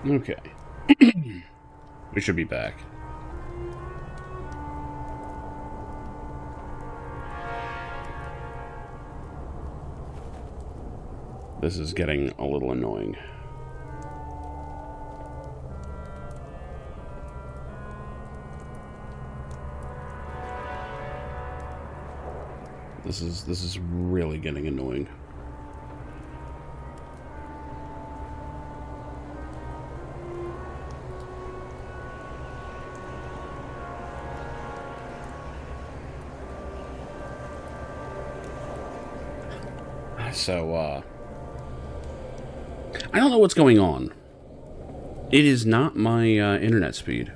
Okay. We should be back. This is getting a little annoying. This is really getting annoying. So, I don't know what's going on. It is not my internet speed.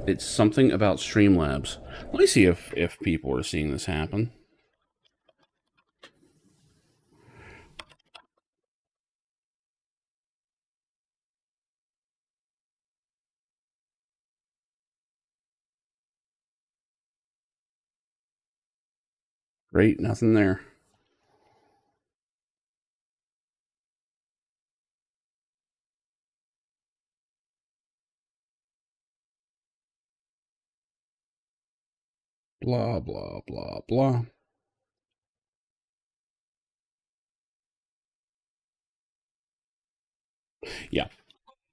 It's something about Streamlabs. Let me see if people are seeing this happen. Great, nothing there. Blah, blah, blah, blah. Yeah,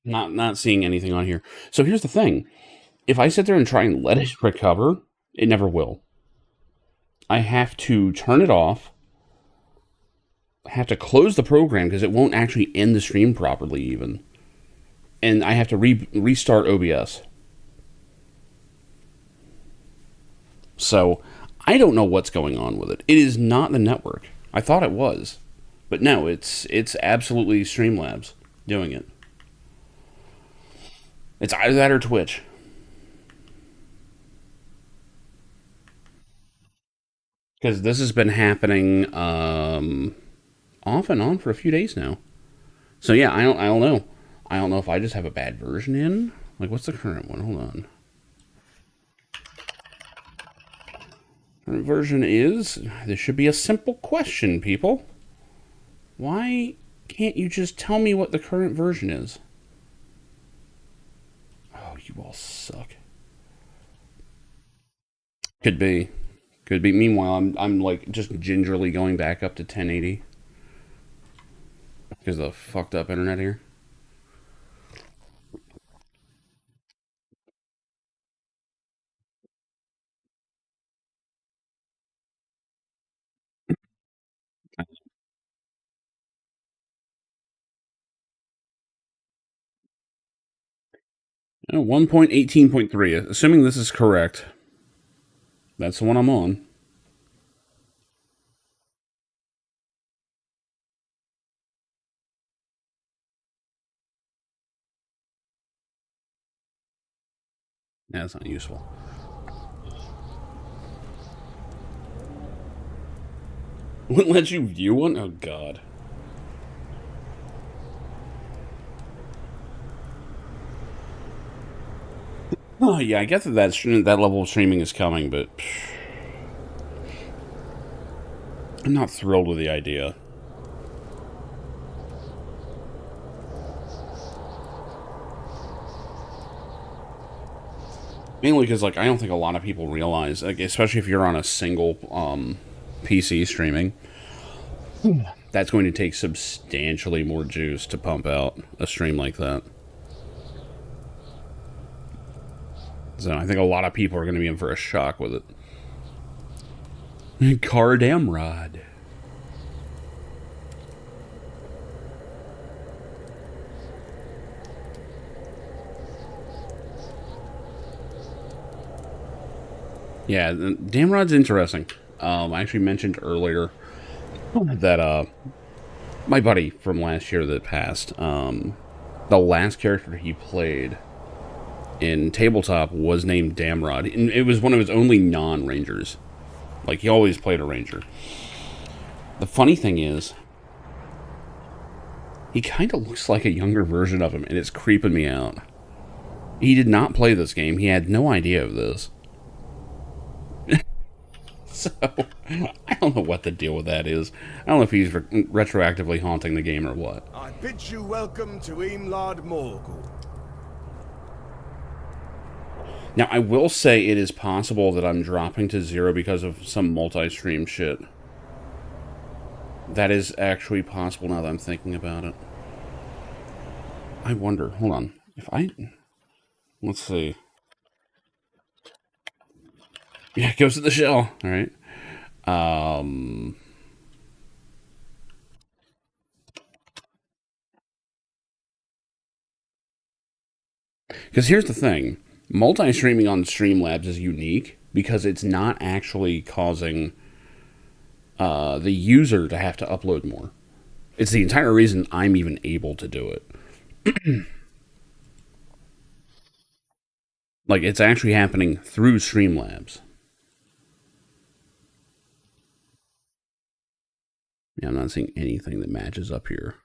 not seeing anything on here. So here's the thing. If I sit there and try and let it recover, it never will. I have to turn it off. I have to close the program because it won't actually end the stream properly even. And I have to restart OBS. So I don't know what's going on with it. It is not the network. I thought it was. But no, it's absolutely Streamlabs doing it. It's either that or Twitch. Because this has been happening off and on for a few days now. So yeah, I don't know. I don't know if I just have a bad version in. Like, what's the current one? Hold on. Current version is. This should be a simple question, people. Why can't you just tell me what the current version is? Oh, you all suck. Could be. Could be. Meanwhile, I'm like just gingerly going back up to 1080 because of the fucked up internet here. Oh, 1.18.3. Assuming this is correct, that's the one I'm on. Yeah, that's not useful. Wouldn't let you view one? Oh, God. Oh, yeah, I guess that level of streaming is coming, but I'm not thrilled with the idea. Mainly because, like, I don't think a lot of people realize, like, especially if you're on a single PC streaming, that's going to take substantially more juice to pump out a stream like that. So I think a lot of people are going to be in for a shock with it. Car damn rod. Yeah, damn rod's interesting. I actually mentioned earlier that my buddy from last year that passed, the last character he played in tabletop was named Damrod, and it was one of his only non-rangers. Like, he always played a ranger. The funny thing is, he kind of looks like a younger version of him, and it's creeping me out. He did not play this game. He had no idea of this. So I don't know what the deal with that is. I don't know if he's retroactively haunting the game or what. I bid you welcome to Eamlard Morgul. Now, I will say it is possible that I'm dropping to 0 because of some multi-stream shit. That is actually possible now that I'm thinking about it. I wonder, hold on, if I... Let's see. Yeah, it goes to the shell, alright. Because here's the thing. Multi-streaming on Streamlabs is unique because it's not actually causing the user to have to upload more. It's the entire reason I'm even able to do it. Like, it's actually happening through Streamlabs. Yeah, I'm not seeing anything that matches up here.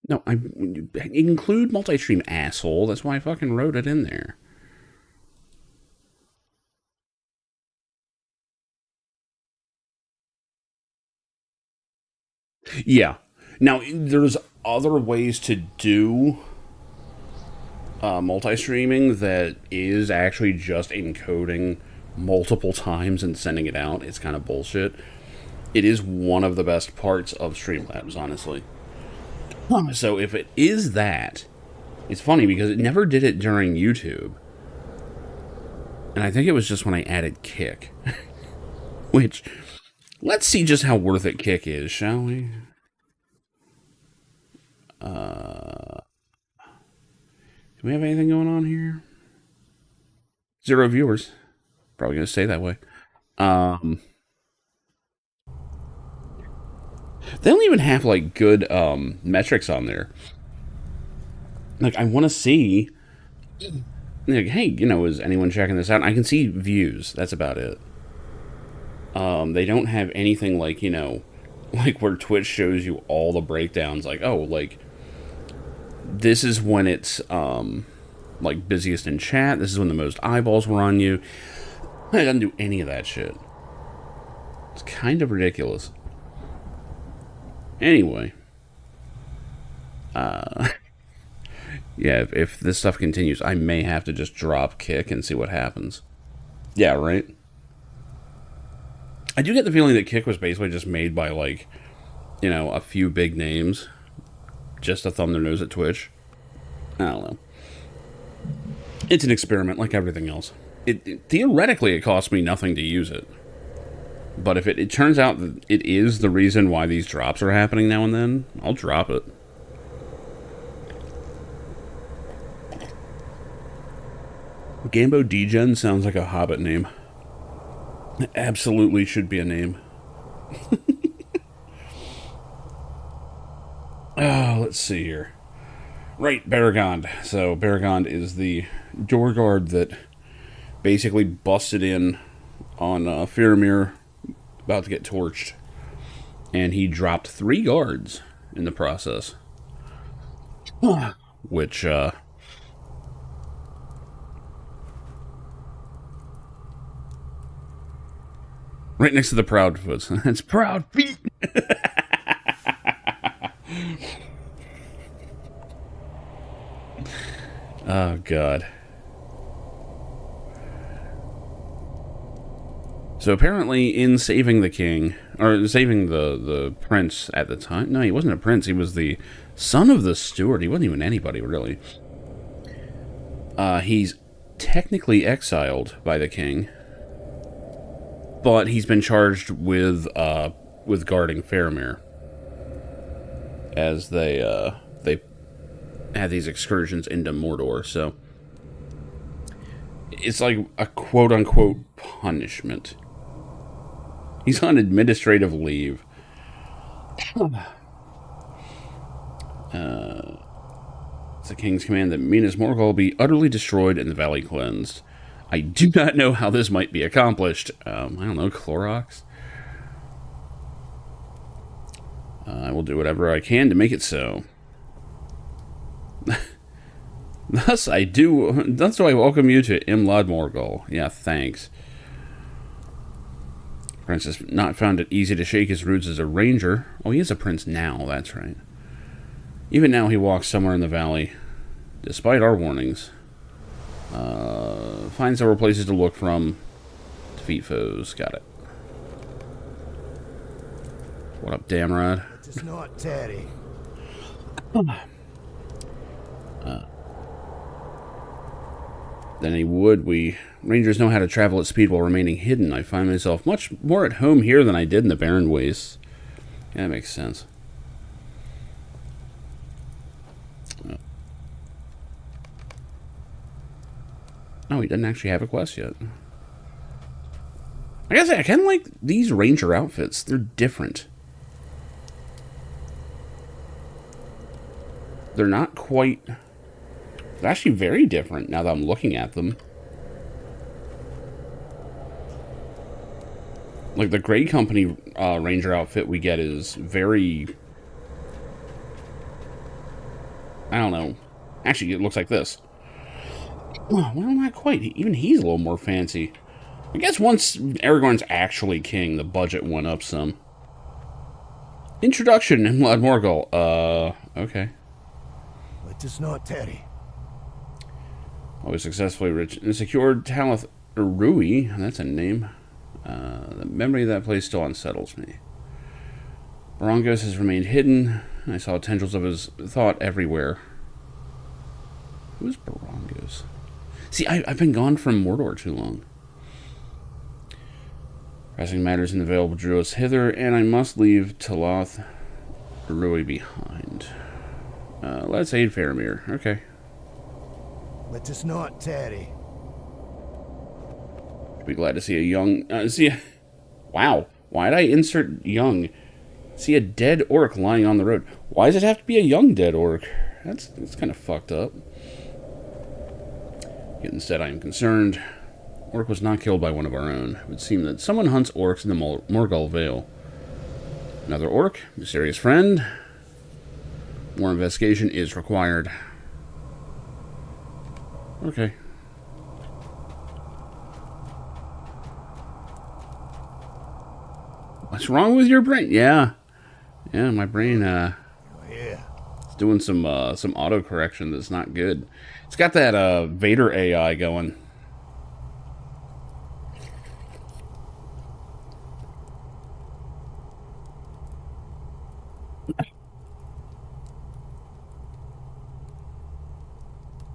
No, I include multi-stream, asshole. That's why I fucking wrote it in there. Yeah. Now, there's other ways to do multi-streaming that is actually just encoding multiple times and sending it out. It's kind of bullshit. It is one of the best parts of Streamlabs, honestly. So if it is that, it's funny because it never did it during YouTube. And I think it was just when I added Kick. Which, let's see just how worth it Kick is, shall we? Do we have anything going on here? 0 viewers. Probably going to stay that way. They don't even have like good metrics on there. Like, I want to see, like, hey, is anyone checking this out? I can see views. That's about it. They don't have anything like, like where Twitch shows you all the breakdowns. Like, oh, like, this is when it's, like, busiest in chat. This is when the most eyeballs were on you. It doesn't do any of that shit. It's kind of ridiculous. Anyway. Yeah, if this stuff continues, I may have to just drop Kick and see what happens. Yeah, right? I do get the feeling that Kick was basically just made by, like, a few big names just to thumb their nose at Twitch. I don't know. It's an experiment like everything else. Theoretically, it costs me nothing to use it. But if it turns out that it is the reason why these drops are happening now and then, I'll drop it. Gambo Degen sounds like a Hobbit name. It absolutely should be a name. Let's see here. Right, Baragond. So, Baragond is the door guard that basically busted in on Faramir, about to get torched. And he dropped 3 guards in the process. Which, right next to the Proud Foots. That's Proud Feet! Oh, God. So apparently in saving the king, or saving the prince at the time, no, he wasn't a prince, he was the son of the steward, he wasn't even anybody, really. He's technically exiled by the king, but he's been charged with guarding Faramir, as they had these excursions into Mordor, so it's like a quote-unquote punishment. He's on administrative leave. It's the king's command that Minas Morgul be utterly destroyed and the valley cleansed. I do not know how this might be accomplished. I don't know, Clorox? I will do whatever I can to make it so. Thus I welcome you to Imlad Morgul. Yeah, thanks. Prince has not found it easy to shake his roots as a ranger. Oh, he is a prince now, that's right. Even now he walks somewhere in the valley, despite our warnings. Find several places to look from. Defeat foes. Got it. What up, Damrod? It is not Terry. Than he would. We rangers know how to travel at speed while remaining hidden. I find myself much more at home here than I did in the barren wastes. Yeah, that makes sense. Oh, he doesn't actually have a quest yet. I gotta say, I kind of like these ranger outfits. They're different. They're not quite... They're actually very different now that I'm looking at them. Like, the Gray Company ranger outfit we get is very... I don't know. Actually, it looks like this. Well, not quite. Even he's a little more fancy. I guess once Aragorn's actually king, the budget went up some. Introduction in Imlad Morgul. Okay. It is not Terry. Always successfully rich and secured Talith Rui. That's a name. The memory of that place still unsettles me. Barongos has remained hidden. I saw tendrils of his thought everywhere. Who's Barongos? See, I've been gone from Mordor too long. Pressing matters in the Vale drew us hither, and I must leave Talath Rui behind. Let's aid Faramir. Okay. It is not Terry. Be glad to see a young... wow. Why'd I insert young? See a dead orc lying on the road. Why does it have to be a young dead orc? That's kind of fucked up. Yet instead I am concerned. Orc was not killed by one of our own. It would seem that someone hunts orcs in the Morgul Vale. Another orc? Mysterious friend? More investigation is required. Okay. What's wrong with your brain? Yeah, my brain Yeah. is doing some autocorrection that's not good. It's got that Vader AI going.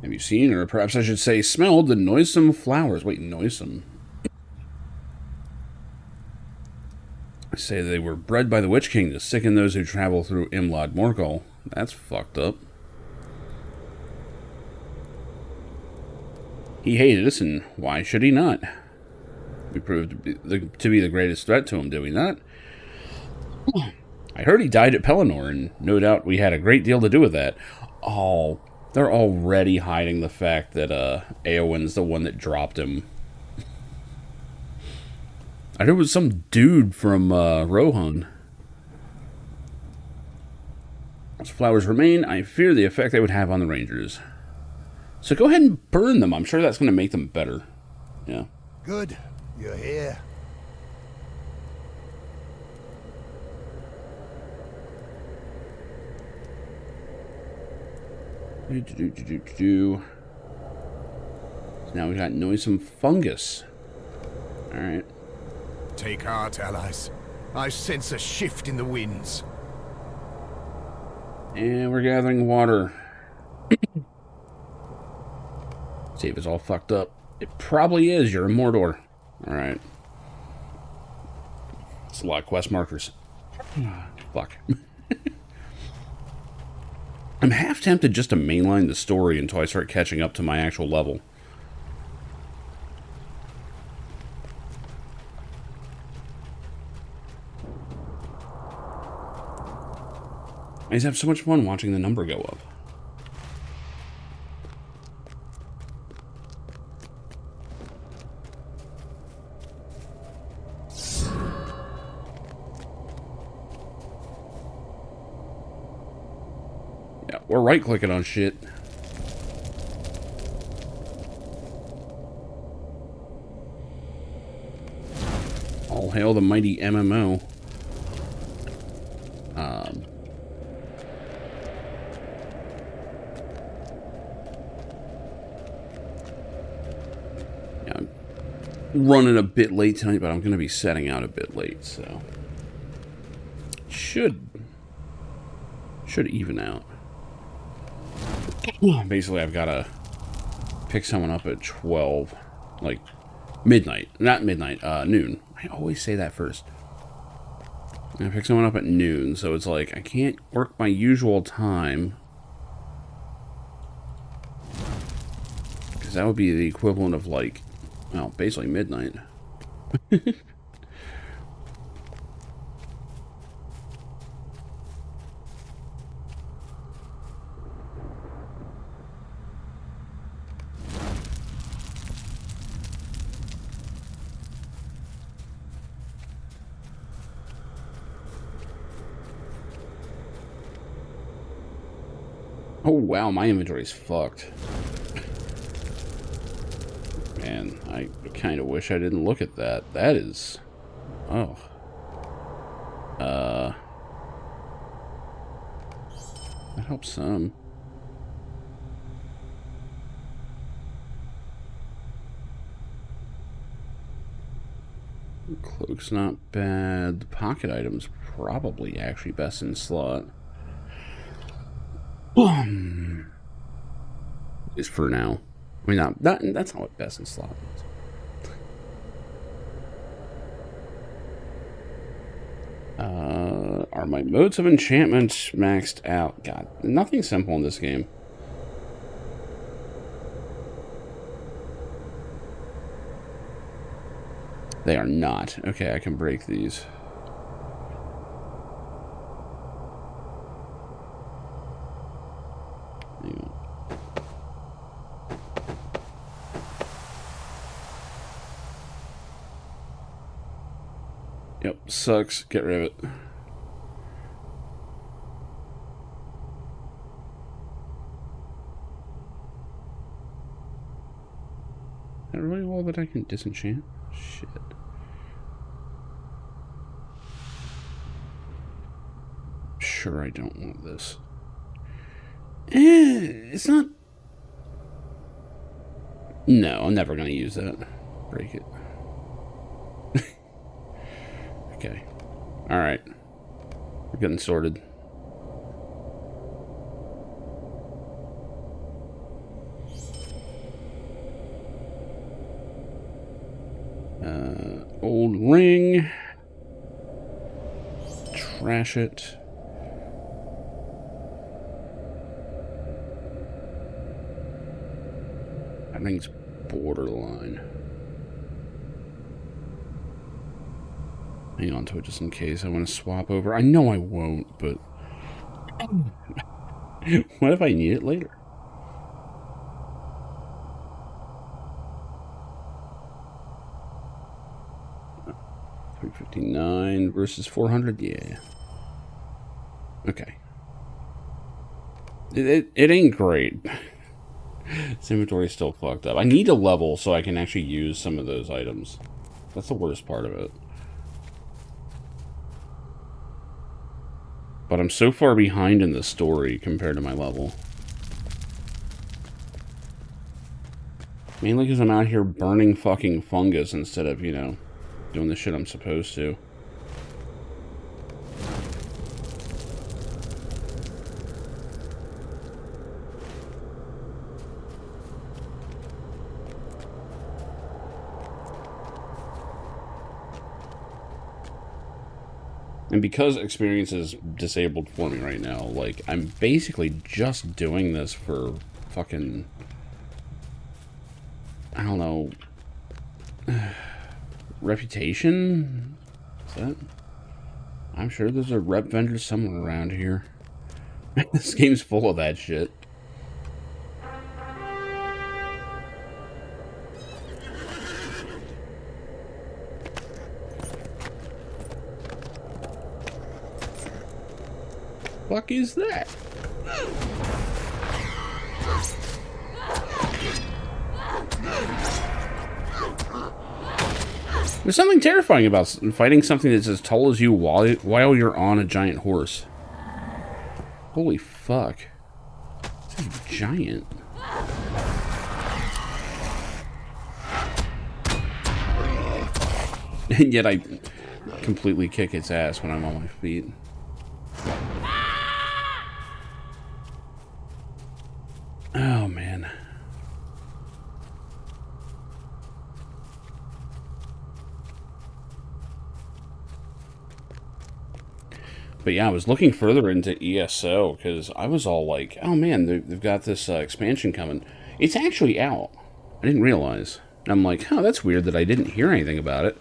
Have you seen, or perhaps I should say smelled, the noisome flowers? Wait, noisome. I say they were bred by the Witch King to sicken those who travel through Imlad Morgul. That's fucked up. He hated us, and why should he not? We proved to be the greatest threat to him, did we not? I heard he died at Pelennor, and no doubt we had a great deal to do with that. Oh, they're already hiding the fact that Eowyn's the one that dropped him. I heard it was some dude from Rohan. As flowers remain, I fear the effect they would have on the Rangers. So go ahead and burn them. I'm sure that's going to make them better. Yeah. Good. You're here. So now we got noisome fungus. Alright. Take heart, allies. I sense a shift in the winds. And we're gathering water. See if it's all fucked up. It probably is. You're in Mordor. Alright. It's a lot of quest markers. Fuck. I'm half tempted just to mainline the story until I start catching up to my actual level. I just have so much fun watching the number go up. Yeah, we're right-clicking on shit. Hail the mighty MMO. Yeah, I'm running a bit late tonight, but I'm going to be setting out a bit late, so should even out. Basically, I've got to pick someone up at 12, like midnight, not midnight, noon. I always say that first. I pick someone up at noon, so it's like I can't work my usual time, because that would be the equivalent of like, well, basically midnight. Oh wow, my inventory's fucked. Man, I kind of wish I didn't look at that. That is... Oh. That helps some. Cloak's not bad. The pocket item's probably actually best in slot. Is for now. I mean, that's not what best in slot is. Are my modes of enchantment maxed out? God, nothing simple in this game. They are not. Okay, I can break these. Yep, sucks. Get rid of it. Is that really all that I can disenchant? Shit. Sure, I don't want this. It's not... No, I'm never going to use that. Break it. Okay. Alright. We're getting sorted. Old ring. Trash it. That ring's borderline. Hang on to it just in case I want to swap over. I know I won't, but... What if I need it later? $359 versus 400? Yeah. Okay. It ain't great. This inventory's still fucked up. I need a level so I can actually use some of those items. That's the worst part of it. But I'm so far behind in the story compared to my level. Mainly because I'm out here burning fucking fungus instead of, you know, doing the shit I'm supposed to. And because experience is disabled for me right now, like, I'm basically just doing this for fucking... I don't know... reputation? Is that... I'm sure there's a rep vendor somewhere around here. This game's full of that shit. Fuck is that? There's something terrifying about fighting something that's as tall as you while you're on a giant horse. Holy fuck. This is giant. And yet I completely kick its ass when I'm on my feet. Oh, man. But yeah, I was looking further into ESO because I was all like, oh man, they've got this expansion coming. It's actually out. I didn't realize. And I'm like, huh, that's weird that I didn't hear anything about it.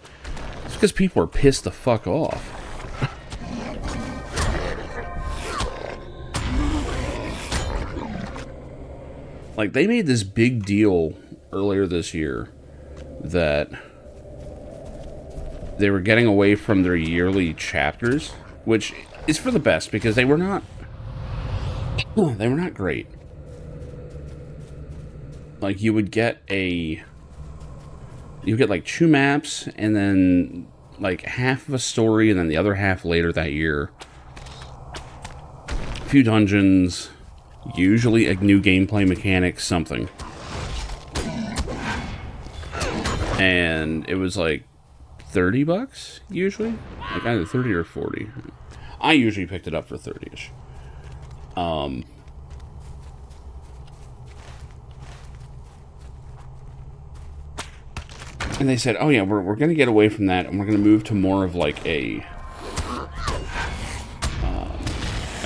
It's because people are pissed the fuck off. Like, they made this big deal earlier this year that they were getting away from their yearly chapters, which is for the best because they were not great. Like, you would get like 2 maps and then like half of a story and then the other half later that year. A few dungeons, usually a new gameplay mechanic, something. And it was like $30 usually, like either 30 or 40. I usually picked it up for 30ish. And they said, oh yeah, we're going to get away from that and we're going to move to more of like a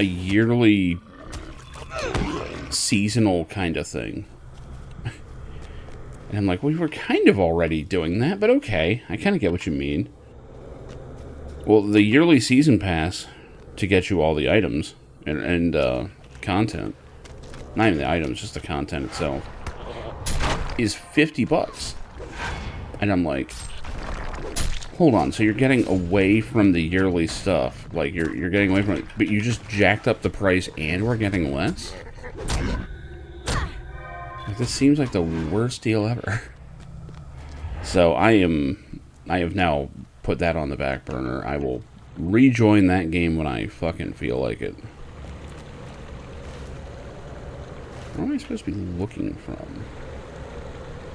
yearly seasonal kind of thing. And I'm like, we were kind of already doing that, but okay, I kind of get what you mean. Well, the yearly season pass to get you all the items and content, not even the items, just the content itself, is $50. And I'm like, hold on, so you're getting away from the yearly stuff. Like, you're getting away from it, but you just jacked up the price and we're getting less? Like, this seems like the worst deal ever. So I have now put that on the back burner. I will rejoin that game when I fucking feel like it. Where am I supposed to be looking from?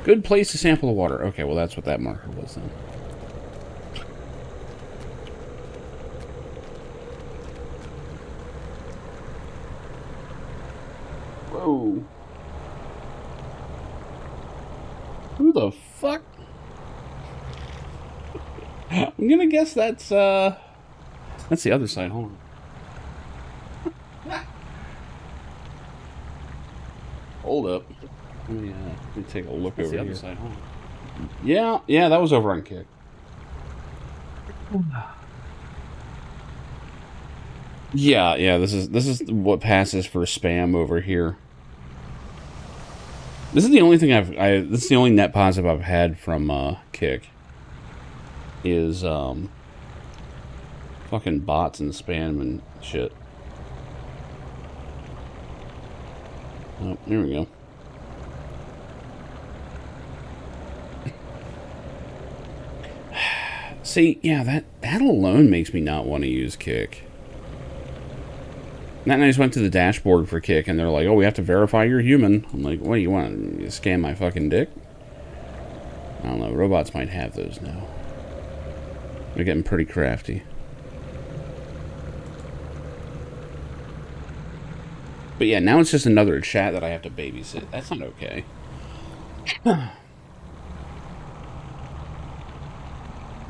Good place to sample the water. Okay, well that's what that marker was then. Whoa. Who the fuck? I'm gonna guess that's the other side. Hold on. Hold up. Let me take a look over the other side. Hold on. Yeah, that was over on Kick. Yeah, this is what passes for spam over here. This is the only thing this is the only net positive I've had from Kick. Is fucking bots and spam and shit. Oh, here we go. See, yeah, that alone makes me not want to use Kick. And then I just went to the dashboard for Kick, and they're like, oh, we have to verify you're human. I'm like, what do you want? You scan my fucking dick? I don't know. Robots might have those now. They're getting pretty crafty. But yeah, now it's just another chat that I have to babysit. That's not okay.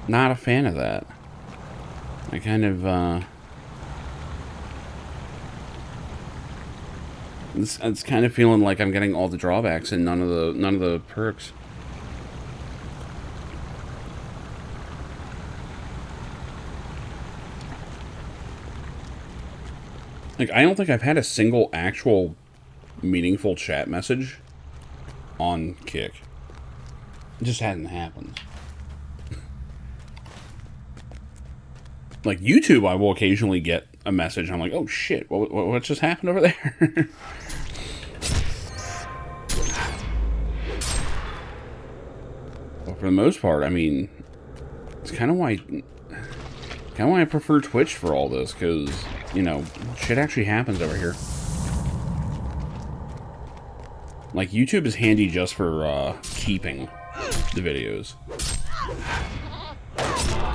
Not a fan of that. I kind of, it's kind of feeling like I'm getting all the drawbacks and none of the perks. Like, I don't think I've had a single actual meaningful chat message on Kick. It just hadn't happened. Like, YouTube, I will occasionally get a message, and I'm like, oh shit, what just happened over there? But for the most part, I mean, It's kind of why I prefer Twitch for all this, because, you know, shit actually happens over here. Like, YouTube is handy just for keeping the videos.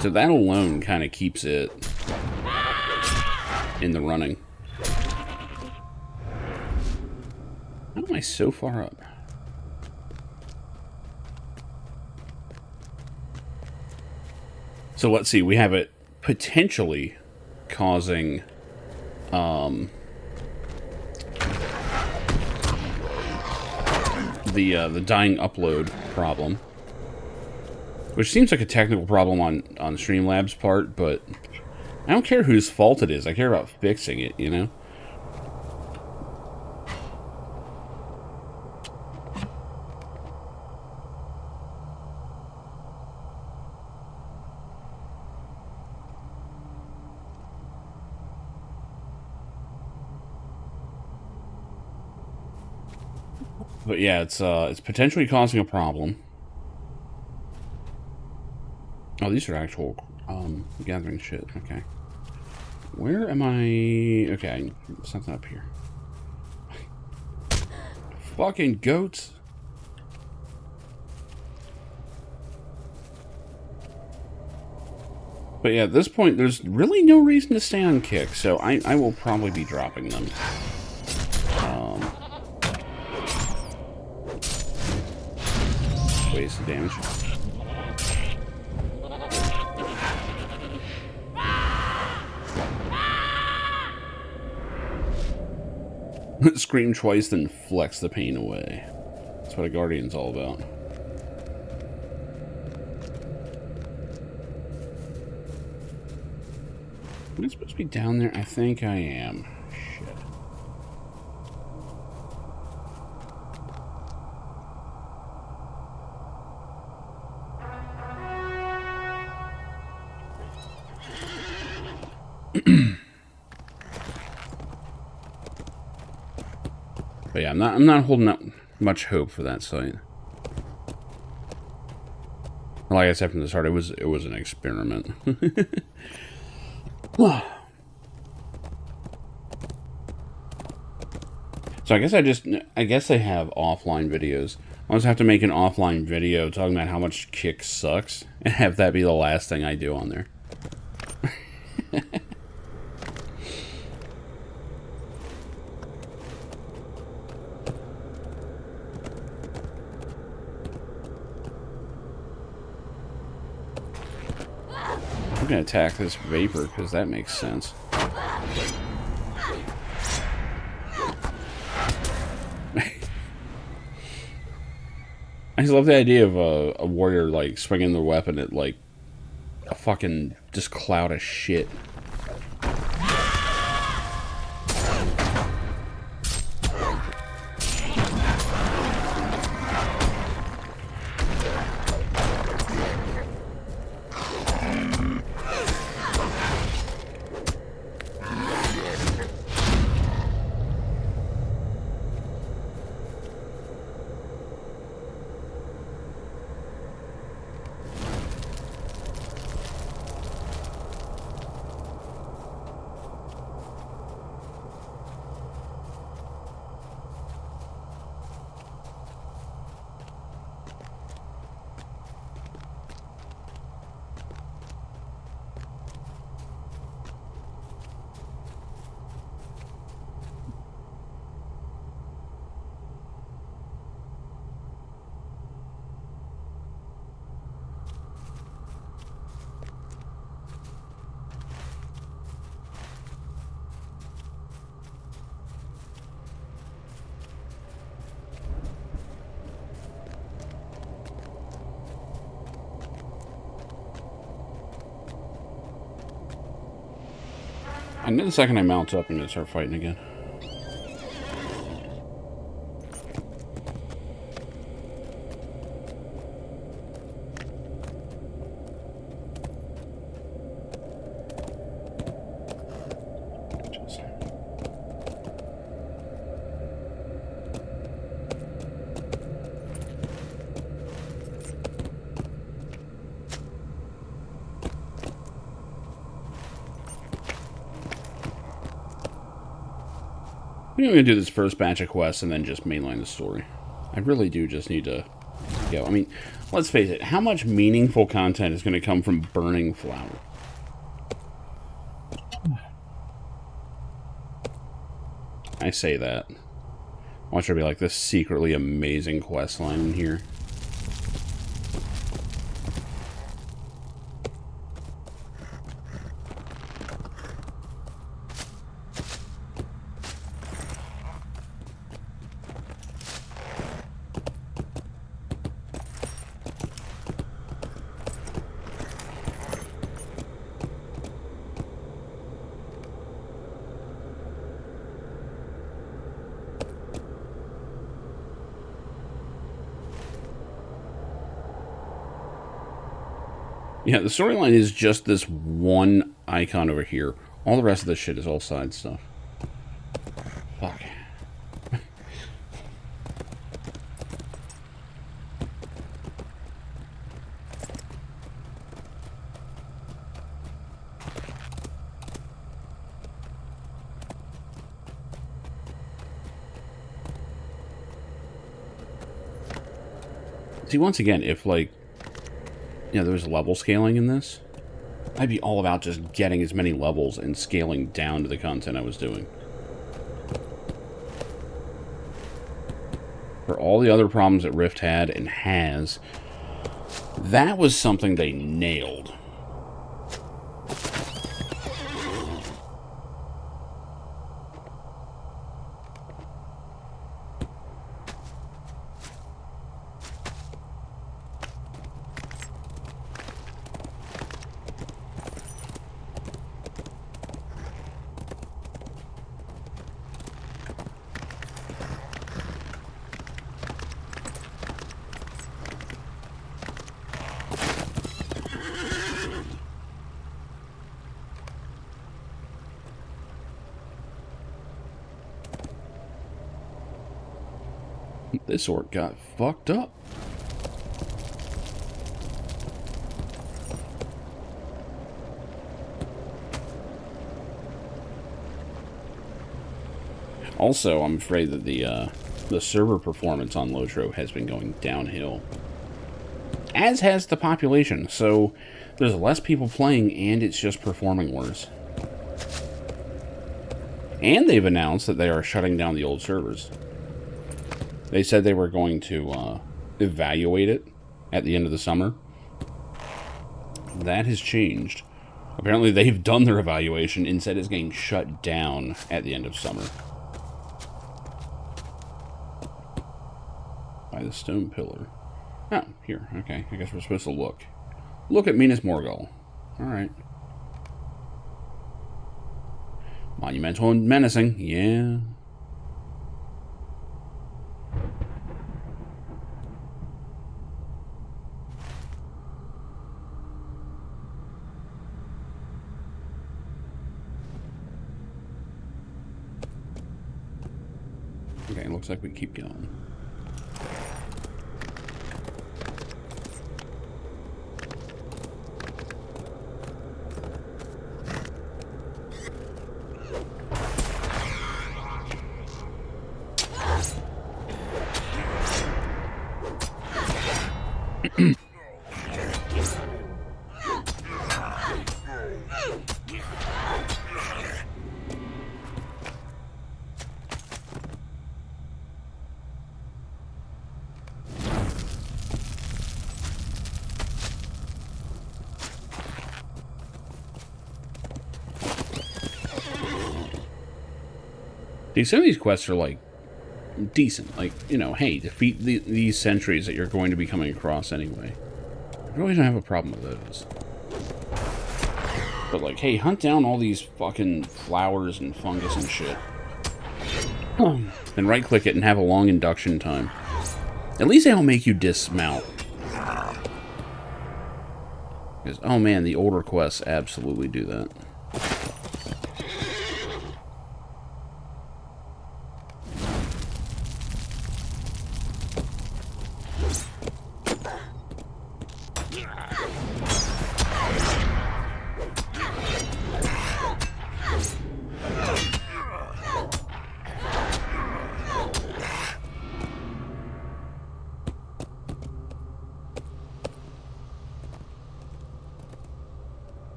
So that alone kind of keeps it in the running. How am I so far up? So let's see, we have it potentially causing the dying upload problem, which seems like a technical problem on Streamlabs' part, but I don't care whose fault it is. I care about fixing it, you know? But yeah, it's potentially causing a problem. Oh, these are actual gathering shit. Okay. Where am I? Okay, something up here. Fucking goats. But yeah, at this point, there's really no reason to stay on kick, so I will probably be dropping them. Waste of damage. Scream twice, then flex the pain away. That's what a Guardian's all about. Am I supposed to be down there? I think I am. Shit. But yeah, I'm not holding out much hope for that site. Like I said from the start, it was an experiment. So I guess they have offline videos. I'll just have to make an offline video talking about how much kick sucks and have that be the last thing I do on there. I'm gonna attack this vapor because that makes sense. I just love the idea of a warrior like swinging their weapon at like a fucking just cloud of shit. And then the second I mount up, I'm gonna start fighting again. I'm going to do this first batch of quests and then just mainline the story. I really do just need to go. I mean, let's face it. How much meaningful content is going to come from burning flour? I say that. Watch there be like this secretly amazing quest line in here. Yeah, the storyline is just this one icon over here. All the rest of this shit is all side stuff. Fuck. See, once again, if, like, you know, there was level scaling in this, I'd be all about just getting as many levels and scaling down to the content I was doing. For all the other problems that Rift had and has, that was something they nailed. This orc got fucked up. Also, I'm afraid that the server performance on LotRO has been going downhill, as has the population. So there's less people playing, and it's just performing worse. And they've announced that they are shutting down the old servers. They said they were going to evaluate it at the end of the summer. That has changed. Apparently they've done their evaluation. Instead, it's getting shut down at the end of summer. By the stone pillar. Oh, here. Okay, I guess we're supposed to look. Look at Minas Morgul. Alright. Monumental and menacing. Yeah. Okay, looks like we keep going. Some of these quests are, like, decent. Like, you know, hey, defeat these sentries that you're going to be coming across anyway. I really don't have a problem with those. But, like, hey, hunt down all these fucking flowers and fungus and shit. Then right-click it and have a long induction time. At least they don't make you dismount. Because, oh man, the older quests absolutely do that.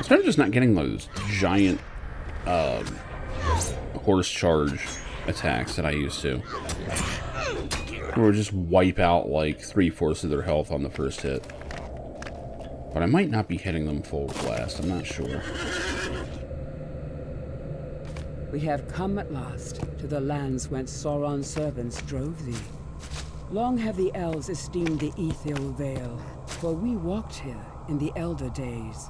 Instead of just not getting those giant horse charge attacks that I used to. Or just wipe out like 3/4 of their health on the first hit. But I might not be hitting them full blast, I'm not sure. We have come at last to the lands whence Sauron's servants drove thee. Long have the elves esteemed the Ithil Vale, for we walked here in the elder days.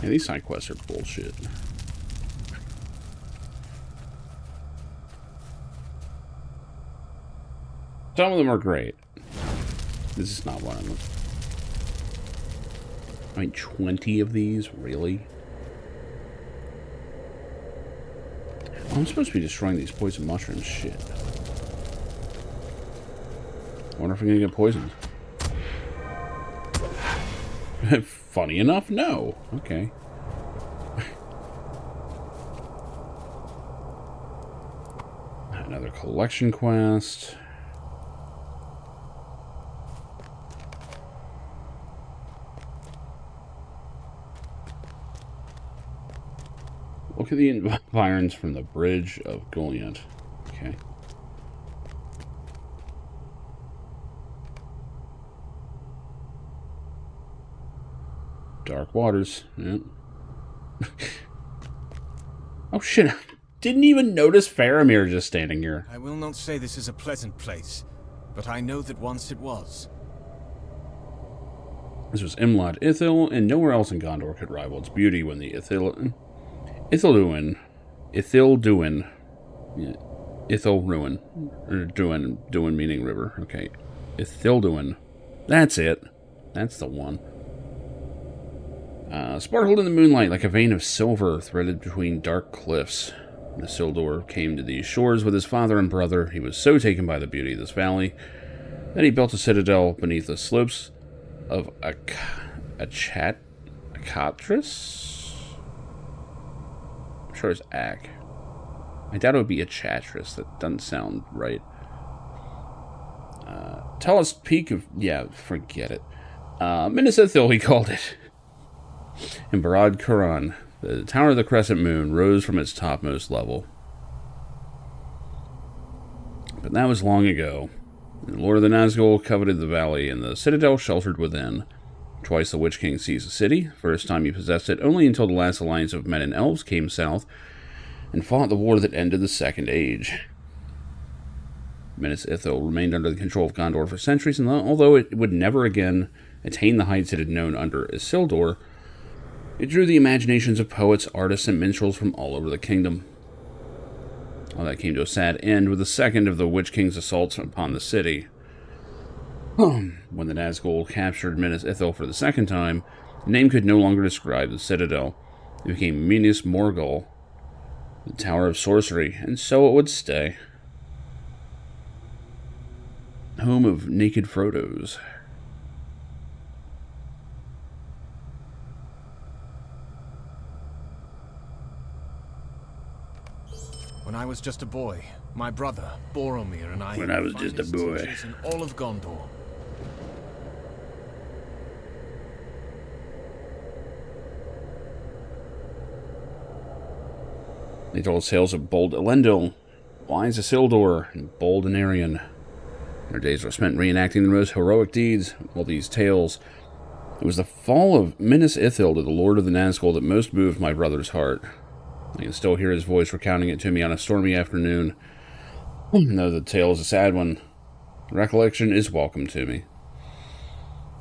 Yeah, these side quests are bullshit. Some of them are great. This is not one of them. I mean, 20 of these? Really? Oh, I'm supposed to be destroying these poison mushrooms. Shit. I wonder if I'm gonna get poisoned. Funny enough, no. Okay. Another collection quest. Look at the environs from the Bridge of Goliant. Okay. Dark waters. Yep. Oh shit. Didn't even notice Faramir just standing here. I will not say this is a pleasant place, but I know that once it was. This was Imlad Ithil, and nowhere else in Gondor could rival its beauty when the Ithilduin, yeah, Ithilruin, or Duin meaning river. Okay, Ithilduin. That's it. That's the one. Sparkled in the moonlight like a vein of silver threaded between dark cliffs. When Isildur came to these shores with his father and brother, he was so taken by the beauty of this valley that he built a citadel beneath the slopes of Akatris? I'm sure it's Ak. I doubt it would be a Chatris. That doesn't sound right. Tallest peak of... yeah, forget it. Minas Ithil, he called it. In Barad Quran, the Tower of the Crescent Moon rose from its topmost level. But that was long ago. The Lord of the Nazgul coveted the valley, and the citadel sheltered within. Twice the Witch King seized the city. First time he possessed it only until the last alliance of men and elves came south and fought the war that ended the Second Age. Minas Ithil remained under the control of Gondor for centuries, and although it would never again attain the heights it had known under Isildur, it drew the imaginations of poets, artists, and minstrels from all over the kingdom. All that came to a sad end with the second of the Witch King's assaults upon the city. When the Nazgul captured Minas Ithil for the second time, the name could no longer describe the citadel. It became Minas Morgul, the Tower of Sorcery, and so it would stay. Home of naked Frodos. When I was just a boy, my brother, Boromir, and I... When I was just a boy. ...in all of Gondor. They told tales of bold Elendil, wise Isildur, and bold Anarion. Our days were spent reenacting the most heroic deeds. All these tales. It was the fall of Minas Ithil to the Lord of the Nazgul that most moved my brother's heart. I can still hear his voice recounting it to me on a stormy afternoon. Even though the tale is a sad one, recollection is welcome to me.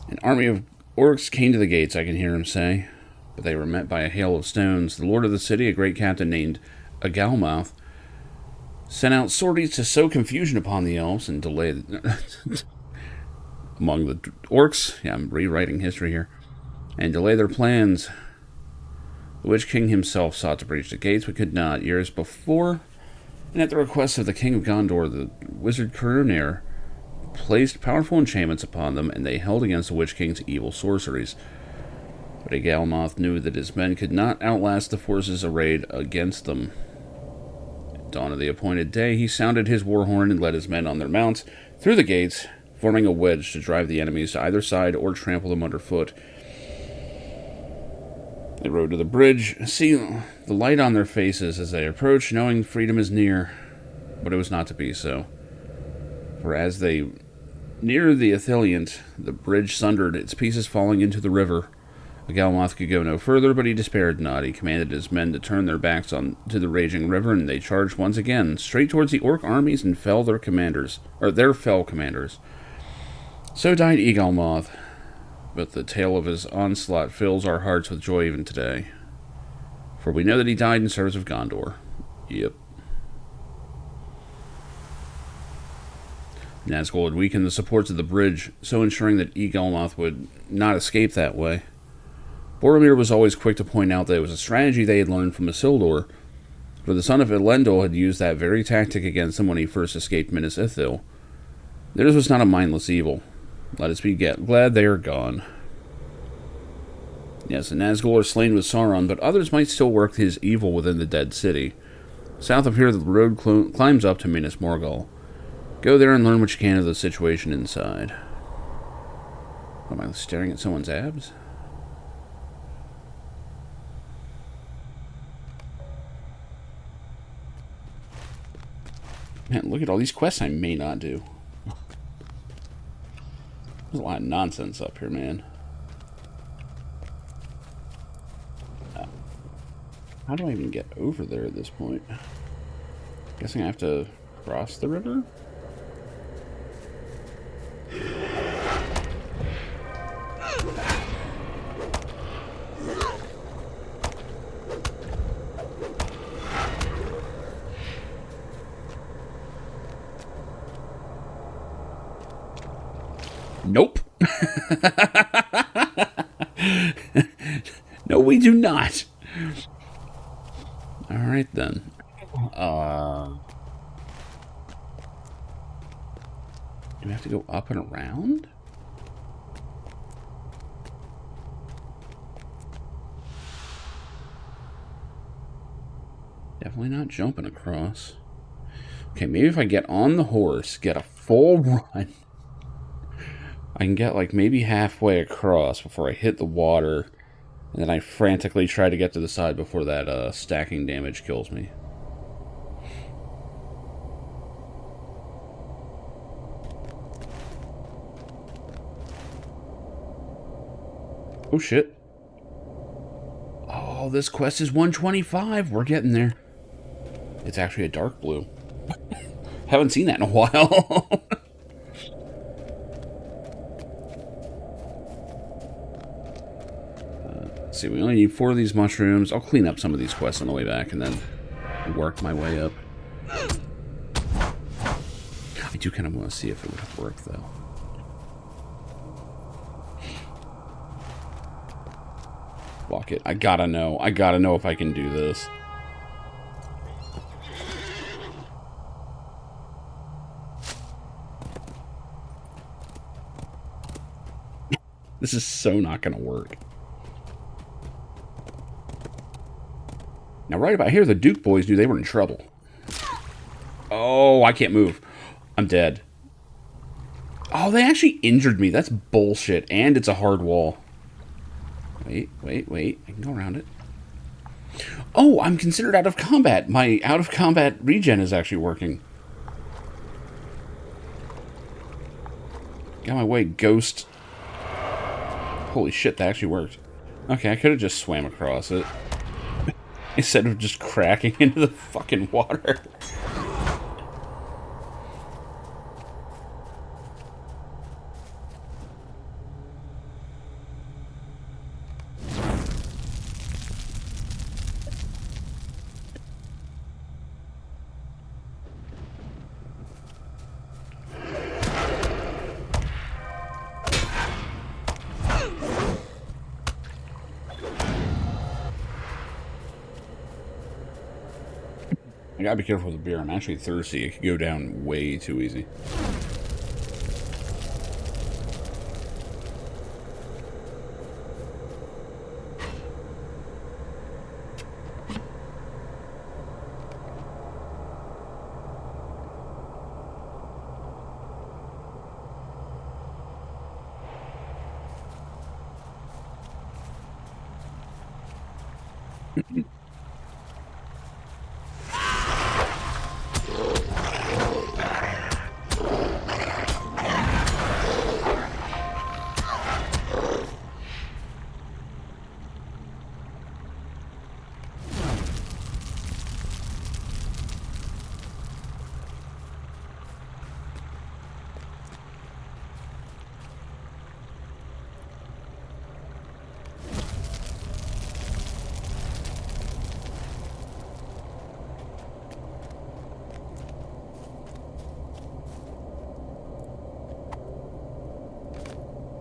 An army of orcs came to the gates, I can hear him say, but they were met by a hail of stones. The lord of the city, a great captain named Agalmouth, sent out sorties to sow confusion upon the elves and delay among the orcs. Yeah, I'm rewriting history here. And delay their plans. The Witch King himself sought to breach the gates, but could not. Years before, and at the request of the King of Gondor, the wizard Kurunir placed powerful enchantments upon them, and they held against the Witch King's evil sorceries. But Agalmoth knew that his men could not outlast the forces arrayed against them. At dawn of the appointed day, he sounded his war horn and led his men on their mounts through the gates, forming a wedge to drive the enemies to either side or trample them underfoot. They rode to the bridge, see the light on their faces as they approached, knowing freedom is near, but it was not to be so. For as they neared the Ithilient, the bridge sundered, its pieces falling into the river. Agalmoth could go no further, but he despaired not. He commanded his men to turn their backs to the raging river, and they charged once again, straight towards the orc armies, and fell their fell commanders. So died Agalmoth, but the tale of his onslaught fills our hearts with joy even today. For we know that he died in service of Gondor. Yep. Nazgul had weakened the supports of the bridge, so ensuring that Agalmoth would not escape that way. Boromir was always quick to point out that it was a strategy they had learned from Isildur, for the son of Elendil had used that very tactic against him when he first escaped Minas Ithil. Theirs was not a mindless evil. Let us be glad they are gone. Yes, the Nazgul are slain with Sauron, but others might still work his evil within the dead city. South of here, the road climbs up to Minas Morgul. Go there and learn what you can of the situation inside. Am I staring at someone's abs? Man, look at all these quests I may not do. There's a lot of nonsense up here, man. How do I even get over there at this point? Guessing I have to cross the river? Nope. No, we do not. All right, then. Do we have to go up and around? Definitely not jumping across. Okay, maybe if I get on the horse, get a full run, I can get like maybe halfway across before I hit the water, and then I frantically try to get to the side before that stacking damage kills me. Oh shit. Oh, this quest is 125. We're getting there. It's actually a dark blue. Haven't seen that in a while. Let's see, we only need 4 of these mushrooms. I'll clean up some of these quests on the way back and then work my way up. I do kind of want to see if it would have worked, though. Walk it. I gotta know. I gotta know if I can do this. This is so not gonna work. Now, right about here, the Duke boys knew they were in trouble. Oh, I can't move. I'm dead. Oh, they actually injured me. That's bullshit. And it's a hard wall. Wait. I can go around it. Oh, I'm considered out of combat. My out of combat regen is actually working. Got my way, ghost. Holy shit, that actually worked. Okay, I could have just swam across it. Instead of just cracking into the fucking water. I gotta be careful with the beer. I'm actually thirsty. It could go down way too easy.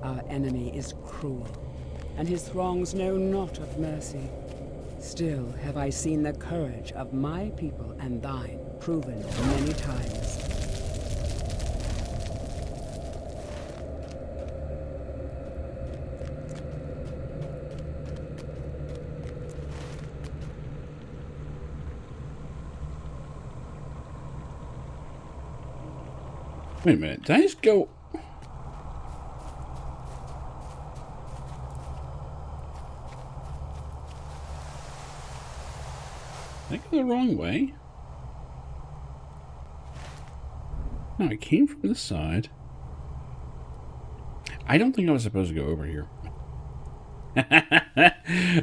Our enemy is cruel, and his throngs know not of mercy. Still have I seen the courage of my people and thine proven many times. Wait a minute. Did I just go... Did I go the wrong way? No, I came from this side. I don't think I was supposed to go over here.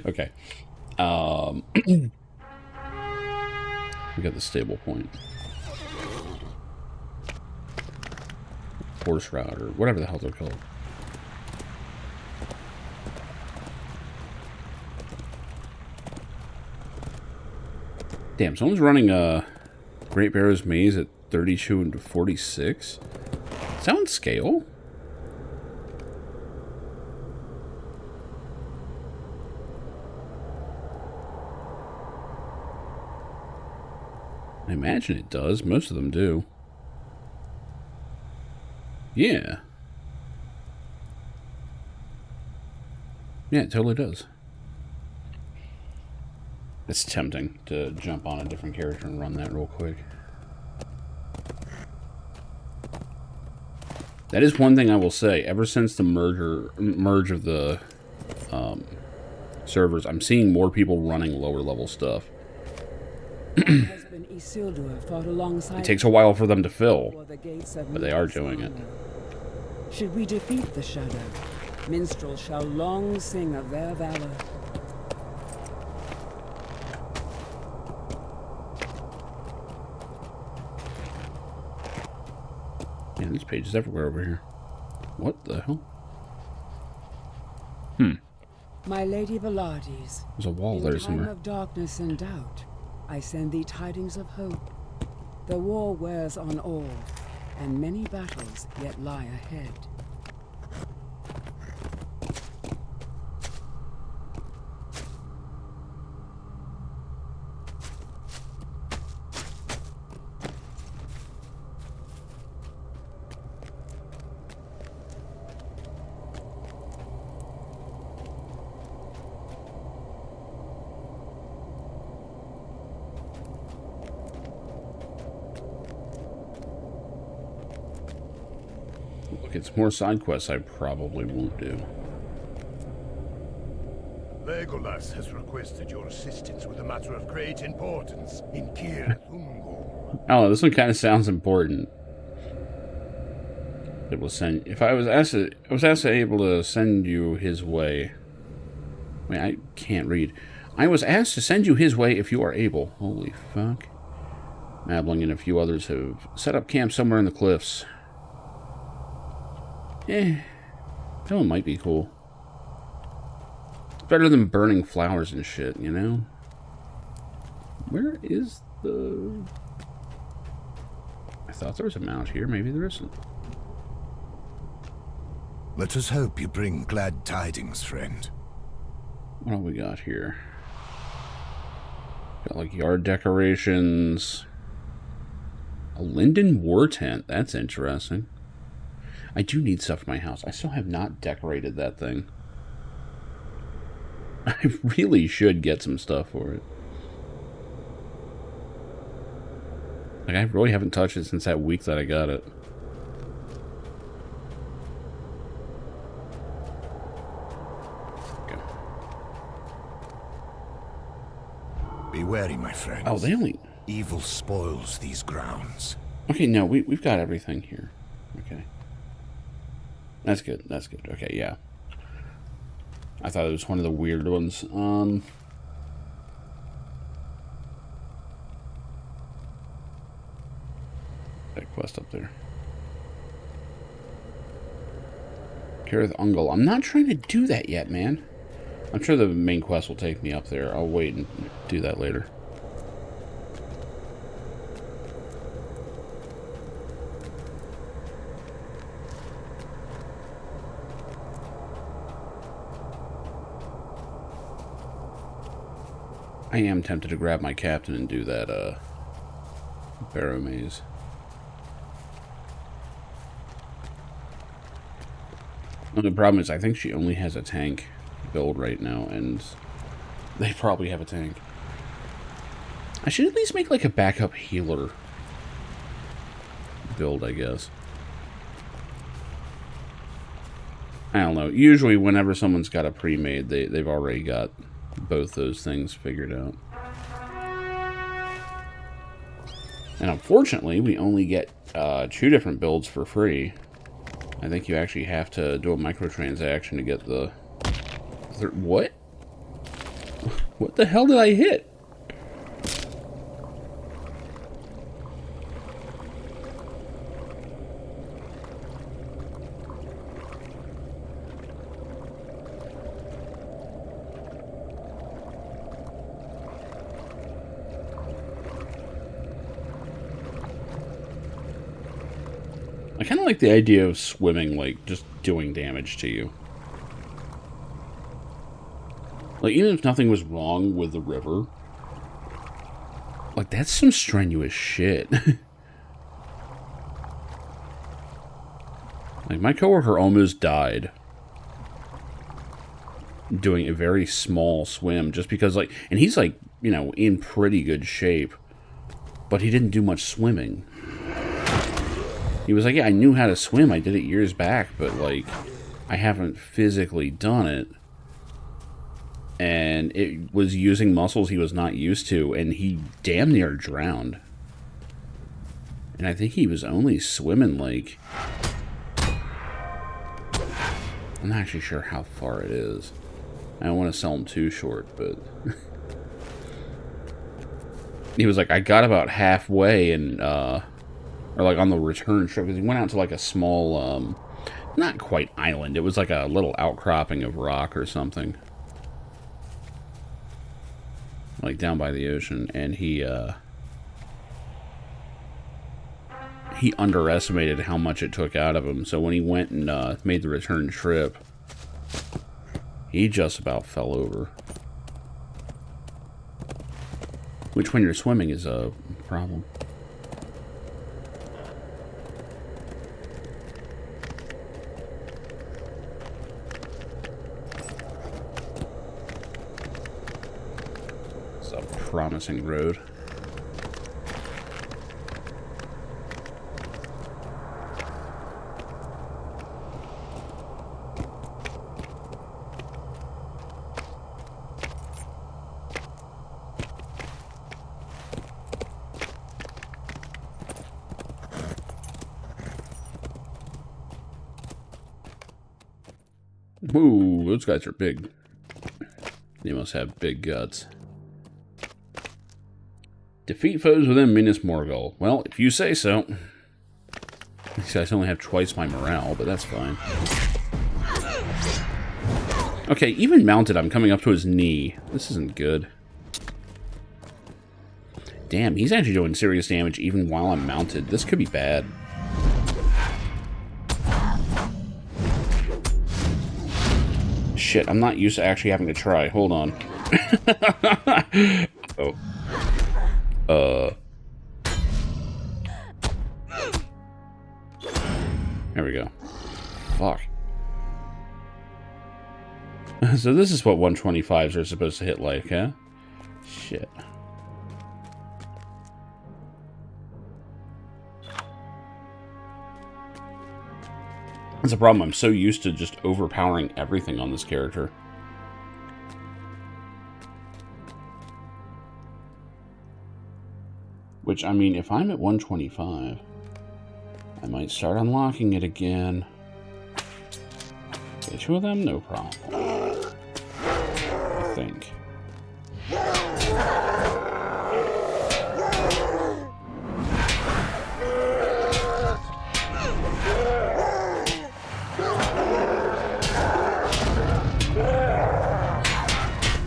Okay. We got the stable point. Horse route, or whatever the hell they're called. Damn, someone's running a Great Barrow's Maze at 32 and 46? Is that on scale? I imagine it does. Most of them do. Yeah. Yeah, it totally does. It's tempting to jump on a different character and run that real quick. That is one thing I will say. Ever since the merge of the servers, I'm seeing more people running lower level stuff. It takes a while for them to fill, but they are doing it. Should we defeat the Shadow, minstrels shall long sing of their valor. Man, there's pages everywhere over here. What the hell? My Lady Velades, There's a wall there somewhere. in time of darkness and doubt, I send thee tidings of hope. The war wears on all, and many battles yet lie ahead. Look, it's more side quests I probably won't do. Legolas has requested your assistance with a matter of great importance in Kir Thungol. Oh, this one kind of sounds important. Able to send. If I was asked, able to send you his way. Wait, I can't read. I was asked to send you his way if you are able. Holy fuck. Mabling and a few others have set up camp somewhere in the cliffs. That one might be cool. It's better than burning flowers and shit, you know? Where is the... I thought there was a mount here. Maybe there isn't. Let us hope you bring glad tidings, friend. What do we got here? Got like yard decorations. A linden war tent. That's interesting. I do need stuff for my house. I still have not decorated that thing. I really should get some stuff for it. Like, I really haven't touched it since that week that I got it. Okay. Be wary, my friends. Oh, they only... Evil spoils these grounds. Okay, no, we've got everything here. Okay. That's good, that's good. Okay, yeah. I thought it was one of the weird ones. That quest up there. Kareth Ungol. I'm not trying to do that yet, man. I'm sure the main quest will take me up there. I'll wait and do that later. I am tempted to grab my captain and do that, barrow maze. Well, the problem is I think she only has a tank build right now, and they probably have a tank. I should at least make, like, a backup healer build, I guess. I don't know. Usually, whenever someone's got a pre-made, they've already got both those things figured out. And unfortunately, we only get 2 different builds for free. I think you actually have to do a microtransaction to get the... What? What the hell did I hit? I kind of like the idea of swimming, like, just doing damage to you. Like, even if nothing was wrong with the river, like, that's some strenuous shit. Like, my coworker almost died doing a very small swim just because, like, and he's, like, you know, in pretty good shape, but he didn't do much swimming. He was like, yeah, I knew how to swim. I did it years back, but, like, I haven't physically done it. And it was using muscles he was not used to, and he damn near drowned. And I think he was only swimming, like... I'm not actually sure how far it is. I don't want to sell him too short, but... He was like, I got about halfway, and, or like on the return trip, because he went out to like a small, not quite island. It was like a little outcropping of rock or something. Like down by the ocean, and he underestimated how much it took out of him. So when he went and made the return trip, he just about fell over. Which when you're swimming is a problem. It's a promising road. Ooh, those guys are big. They must have big guts. Defeat foes within Minas Morgul. Well, if you say so. These guys only have twice my morale, but that's fine. Okay, even mounted, I'm coming up to his knee. This isn't good. Damn, he's actually doing serious damage even while I'm mounted. This could be bad. Shit, I'm not used to actually having to try. Hold on. Oh. There we go. Fuck. So this is what 125s are supposed to hit like, huh? Shit. That's a problem. I'm so used to just overpowering everything on this character. Which, I mean, if I'm at 125, I might start unlocking it again. Okay, 2 of them, no problem. I think.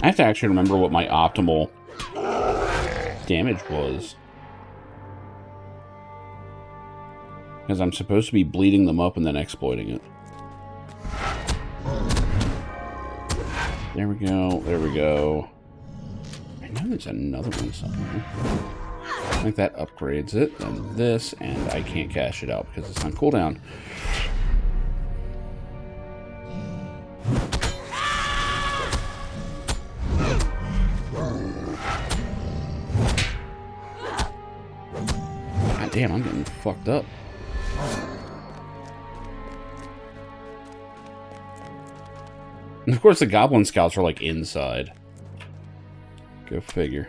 I have to actually remember what my optimal damage was. Because I'm supposed to be bleeding them up and then exploiting it. There we go, there we go. I know there's another one somewhere. I think that upgrades it, and this, and I can't cash it out because it's on cooldown. God damn, I'm getting fucked up. And of course, the Goblin Scouts are like inside. Go figure.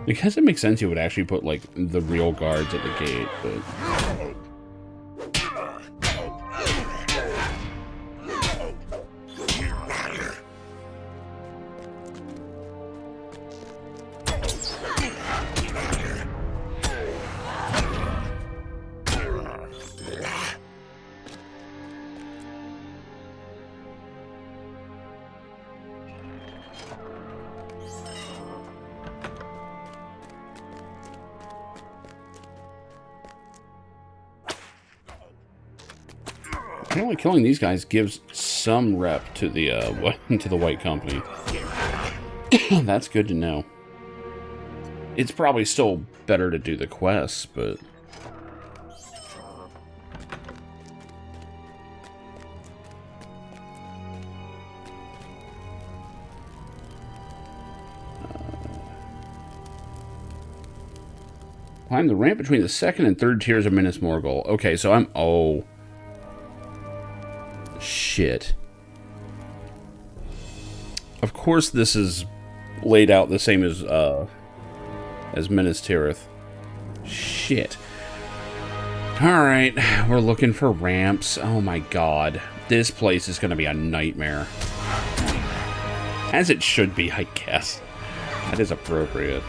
Because it makes sense you would actually put like the real guards at the gate, but apparently killing these guys gives some rep to the to the White Company. That's good to know. It's probably still better to do the quests, but climb the ramp between the second and third tiers of Minas Morgul. Okay, so I'm shit. Of course this is laid out the same as Minas Tirith. Shit. Alright, we're looking for ramps. Oh my god. This place is gonna be a nightmare. As it should be, I guess. That is appropriate.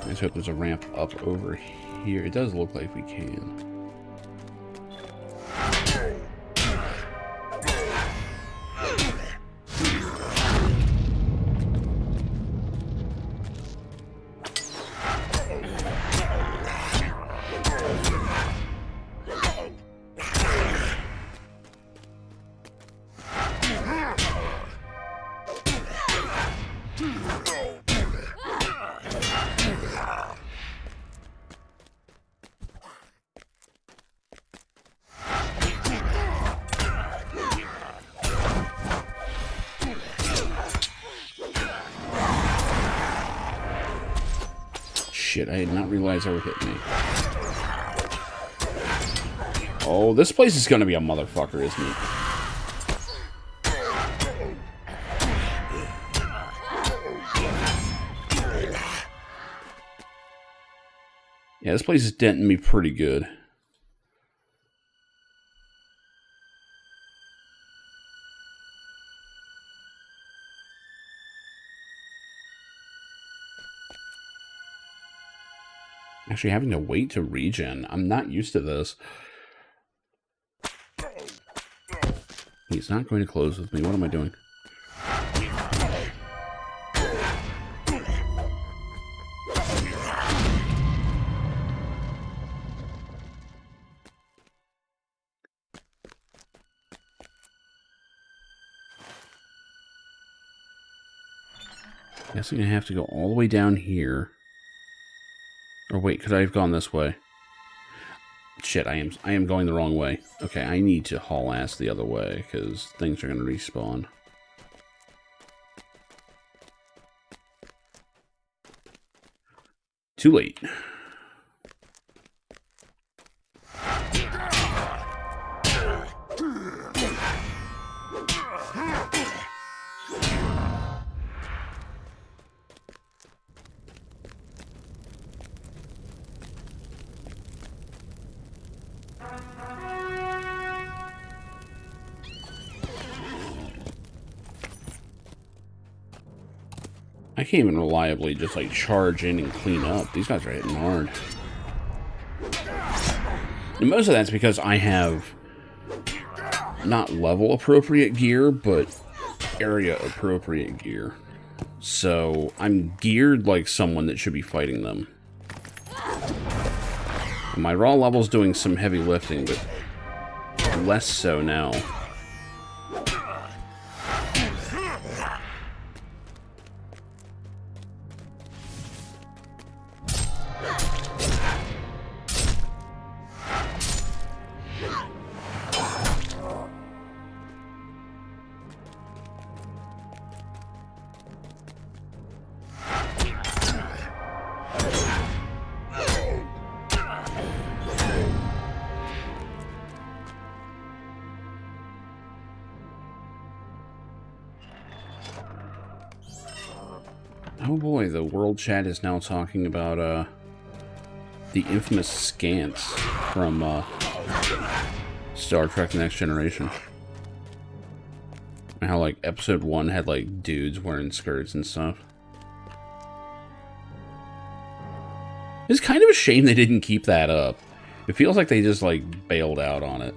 Let's hope there's a ramp up over here. It does look like we can. shit, I did not realize they were hitting me. Oh, this place is gonna be a motherfucker, isn't it? Yeah, this place is denting me pretty good. Actually, having to wait to regen. I'm not used to this. He's not going to close with me. What am I doing? Guessing I have to go all the way down here. Or wait, could I have gone this way? Shit, I am going the wrong way. Okay, I need to haul ass the other way, because things are going to respawn. Too late. I can't even reliably just like charge in and clean up. These guys are hitting hard. And most of that's because I have not level appropriate gear, but area appropriate gear. So I'm geared like someone that should be fighting them. And my raw level's doing some heavy lifting, but less so now. Oh boy, the world chat is now talking about the infamous scants from Star Trek: The Next Generation. And how like episode 1 had like dudes wearing skirts and stuff. It's kind of a shame they didn't keep that up. It feels like they just like bailed out on it.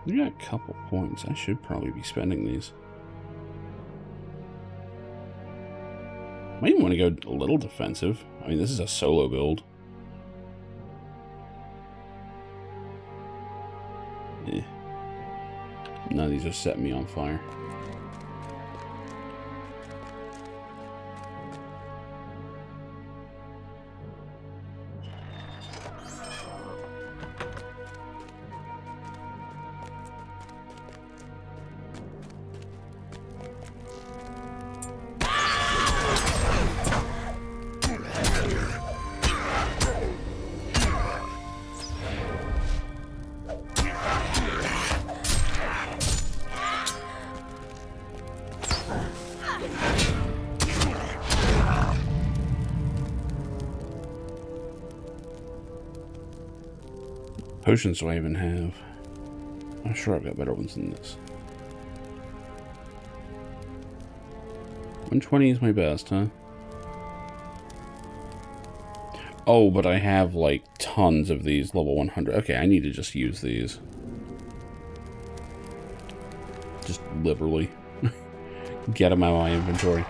We got a couple points. I should probably be spending these. Might even want to go a little defensive. I mean, this is a solo build. Eh. None of these are setting me on fire. Potions do I even have? I'm sure I've got better ones than this. 120 is my best, huh? Oh, but I have like tons of these level 100. Okay, I need to just use these. Just liberally. Get them out of my inventory.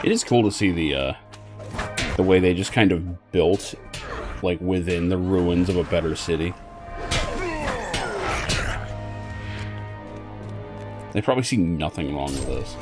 It is cool to see the way they just kind of built, like, within the ruins of a better city. They probably see nothing wrong with this.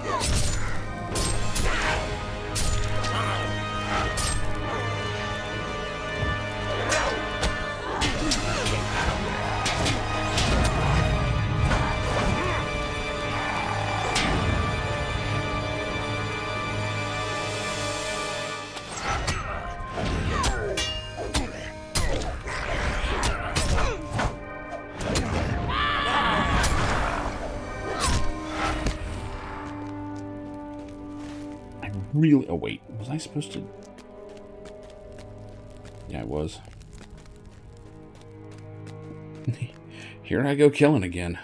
Really? Oh, wait. Was I supposed to? Yeah, I was. Here I go killing again.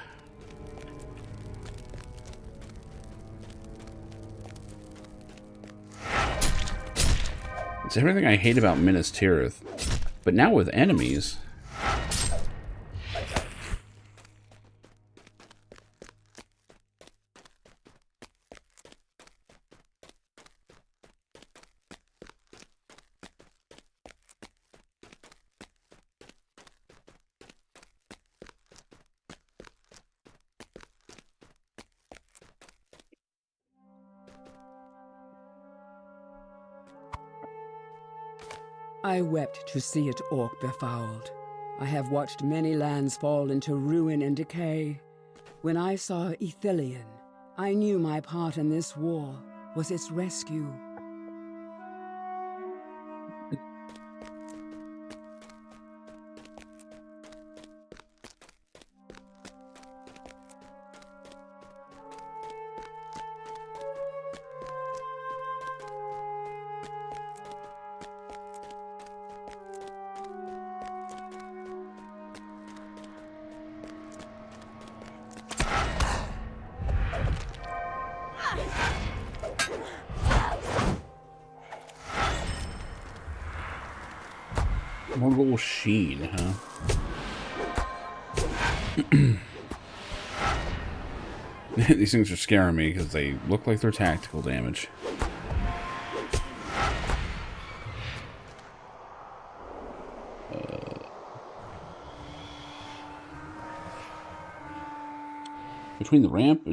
It's everything I hate about Minas Tirith. But now with enemies... I wept to see it orc befouled. I have watched many lands fall into ruin and decay. When I saw Ithilien, I knew my part in this war was its rescue. Morgul Sheen, huh? These things are scaring me because they look like they're tactical damage. Between the ramp...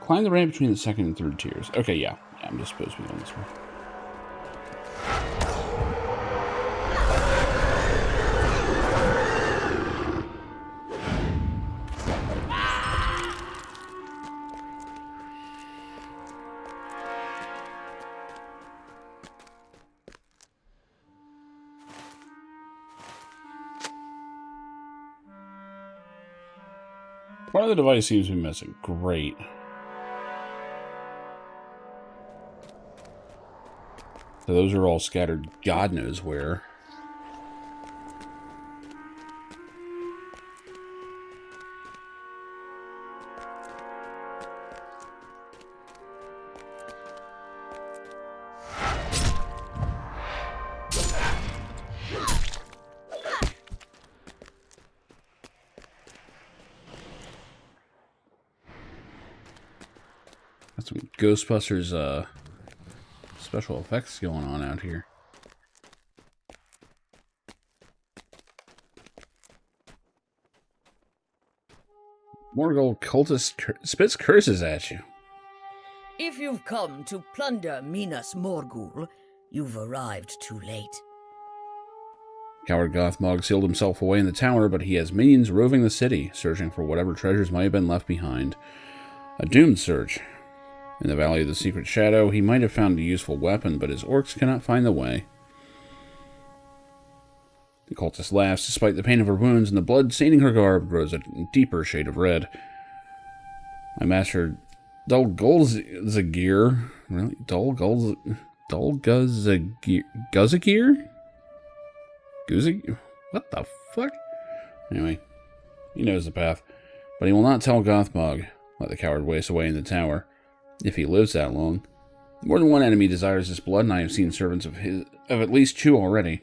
Climb the ramp between the second and third tiers. Okay, yeah. I'm just supposed to be on this one. Part of the device seems to be missing. Great. So those are all scattered God knows where. Got some Ghostbusters special effects going on out here. Morgul cultist spits curses at you. If you've come to plunder Minas Morgul, you've arrived too late. Coward Gothmog sealed himself away in the tower, but he has minions roving the city, searching for whatever treasures might have been left behind. A doomed search. In the Valley of the Secret Shadow, he might have found a useful weapon, but his orcs cannot find the way. The cultist laughs, despite the pain of her wounds, and the blood staining her garb grows a deeper shade of red. My master, Dulgulzagir... Really? Dulgulzagir... Guzagir? Guzagir? What the fuck? Anyway, he knows the path. But he will not tell Gothmog. Let the coward waste away in the tower. If he lives that long. More than one enemy desires his blood, and I have seen servants of at least two already.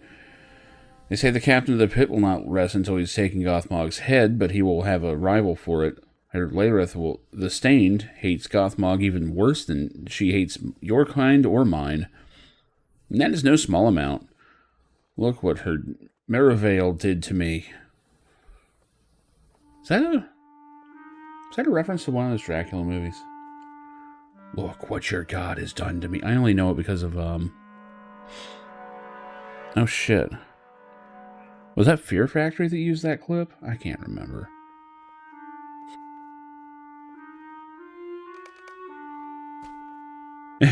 They say the captain of the pit will not rest until he's taken Gothmog's head, but he will have a rival for it. Her Layrith will... The Stained hates Gothmog even worse than she hates your kind or mine. And that is no small amount. Look what her Merivale did to me. Is that a reference to one of those Dracula movies? Look what your god has done to me. I only know it because of, Oh, shit. Was that Fear Factory that used that clip? I can't remember.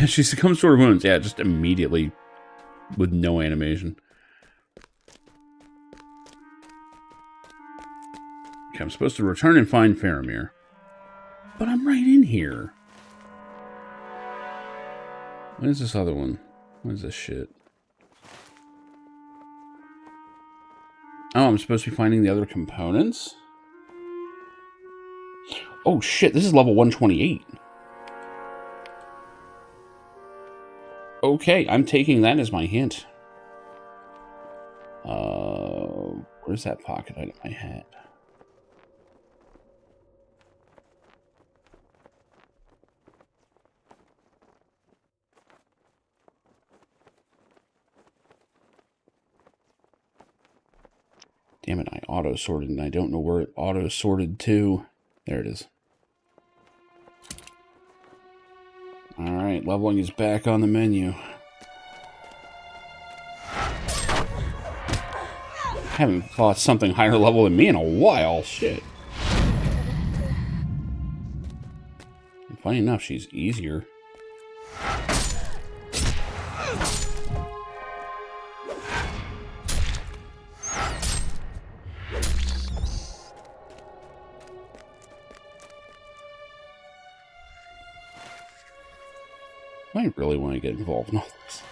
She succumbs to her wounds. Yeah, just immediately with no animation. Okay, I'm supposed to return and find Faramir. But I'm right in here. What is this other one? What is this shit? Oh, I'm supposed to be finding the other components? Oh shit, this is level 128. Okay, I'm taking that as my hint. Where's that pocket item I had? Damn it, I auto-sorted and I don't know where it auto-sorted to. There it is. Alright, leveling is back on the menu. Haven't fought something higher level than me in a while. Shit. And funny enough, she's easier. I really want to get involved in all this.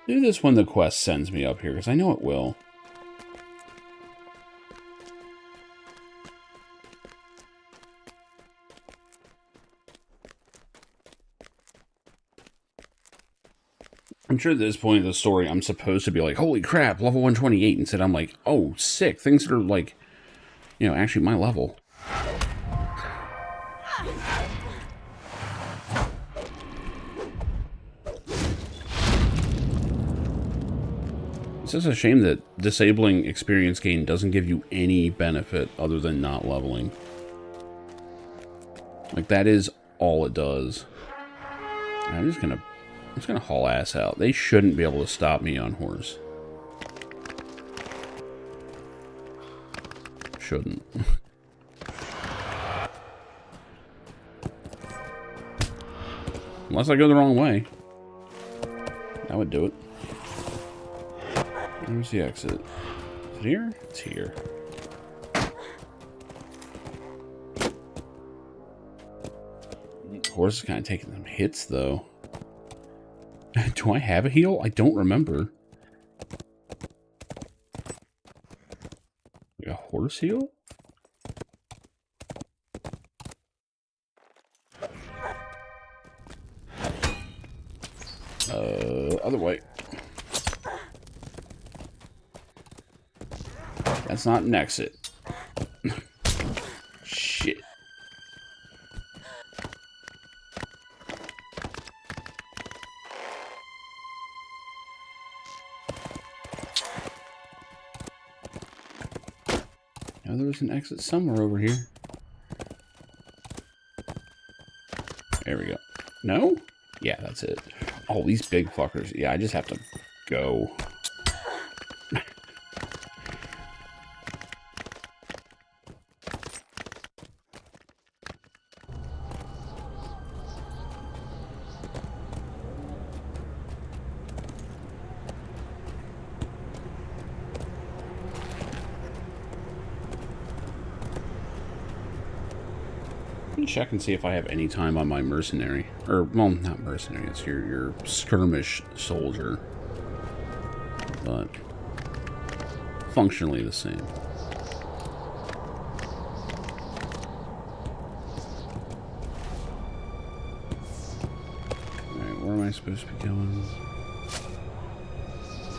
Do this when the quest sends me up here, because I know it will. I'm sure at this point in the story, I'm supposed to be like, holy crap, level 128. Instead, I'm like, oh, sick. Things that are like, you know, actually my level. It's just a shame that disabling experience gain doesn't give you any benefit other than not leveling. Like, that is all it does. I'm just gonna haul ass out. They shouldn't be able to stop me on horse. Shouldn't. Unless I go the wrong way. That would do it. Where's the exit? Is it here? It's here. Horse is kind of taking some hits, though. Do I have a heal? I don't remember. Like a horse heal? Other way. That's not an exit. Shit. Now there was an exit somewhere over here. There we go. No? Yeah, that's it. Oh, these big fuckers. Yeah, I just have to go. Check and see if I have any time on my mercenary. Or, well, not mercenary, it's your skirmish soldier. But functionally the same. Alright, where am I supposed to be going?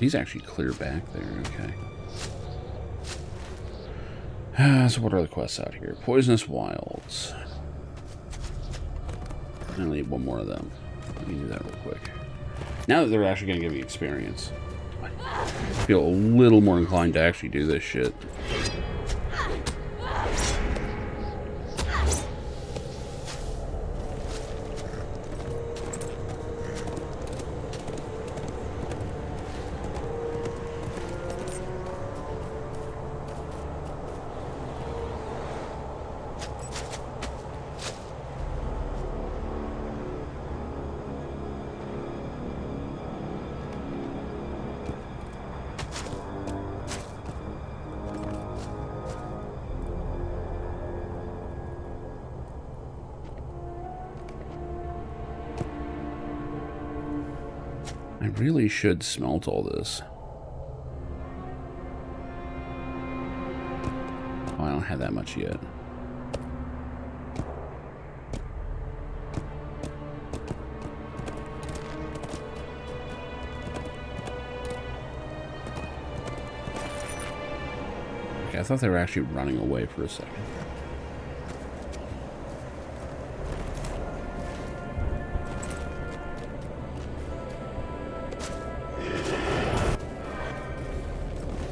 He's actually clear back there. Okay. So what are the quests out here? Poisonous Wilds. I only need one more of them. Let me do that real quick. Now that they're actually going to give me experience, I feel a little more inclined to actually do this shit. I really should smelt all this. Oh, I don't have that much yet. Okay, I thought they were actually running away for a second.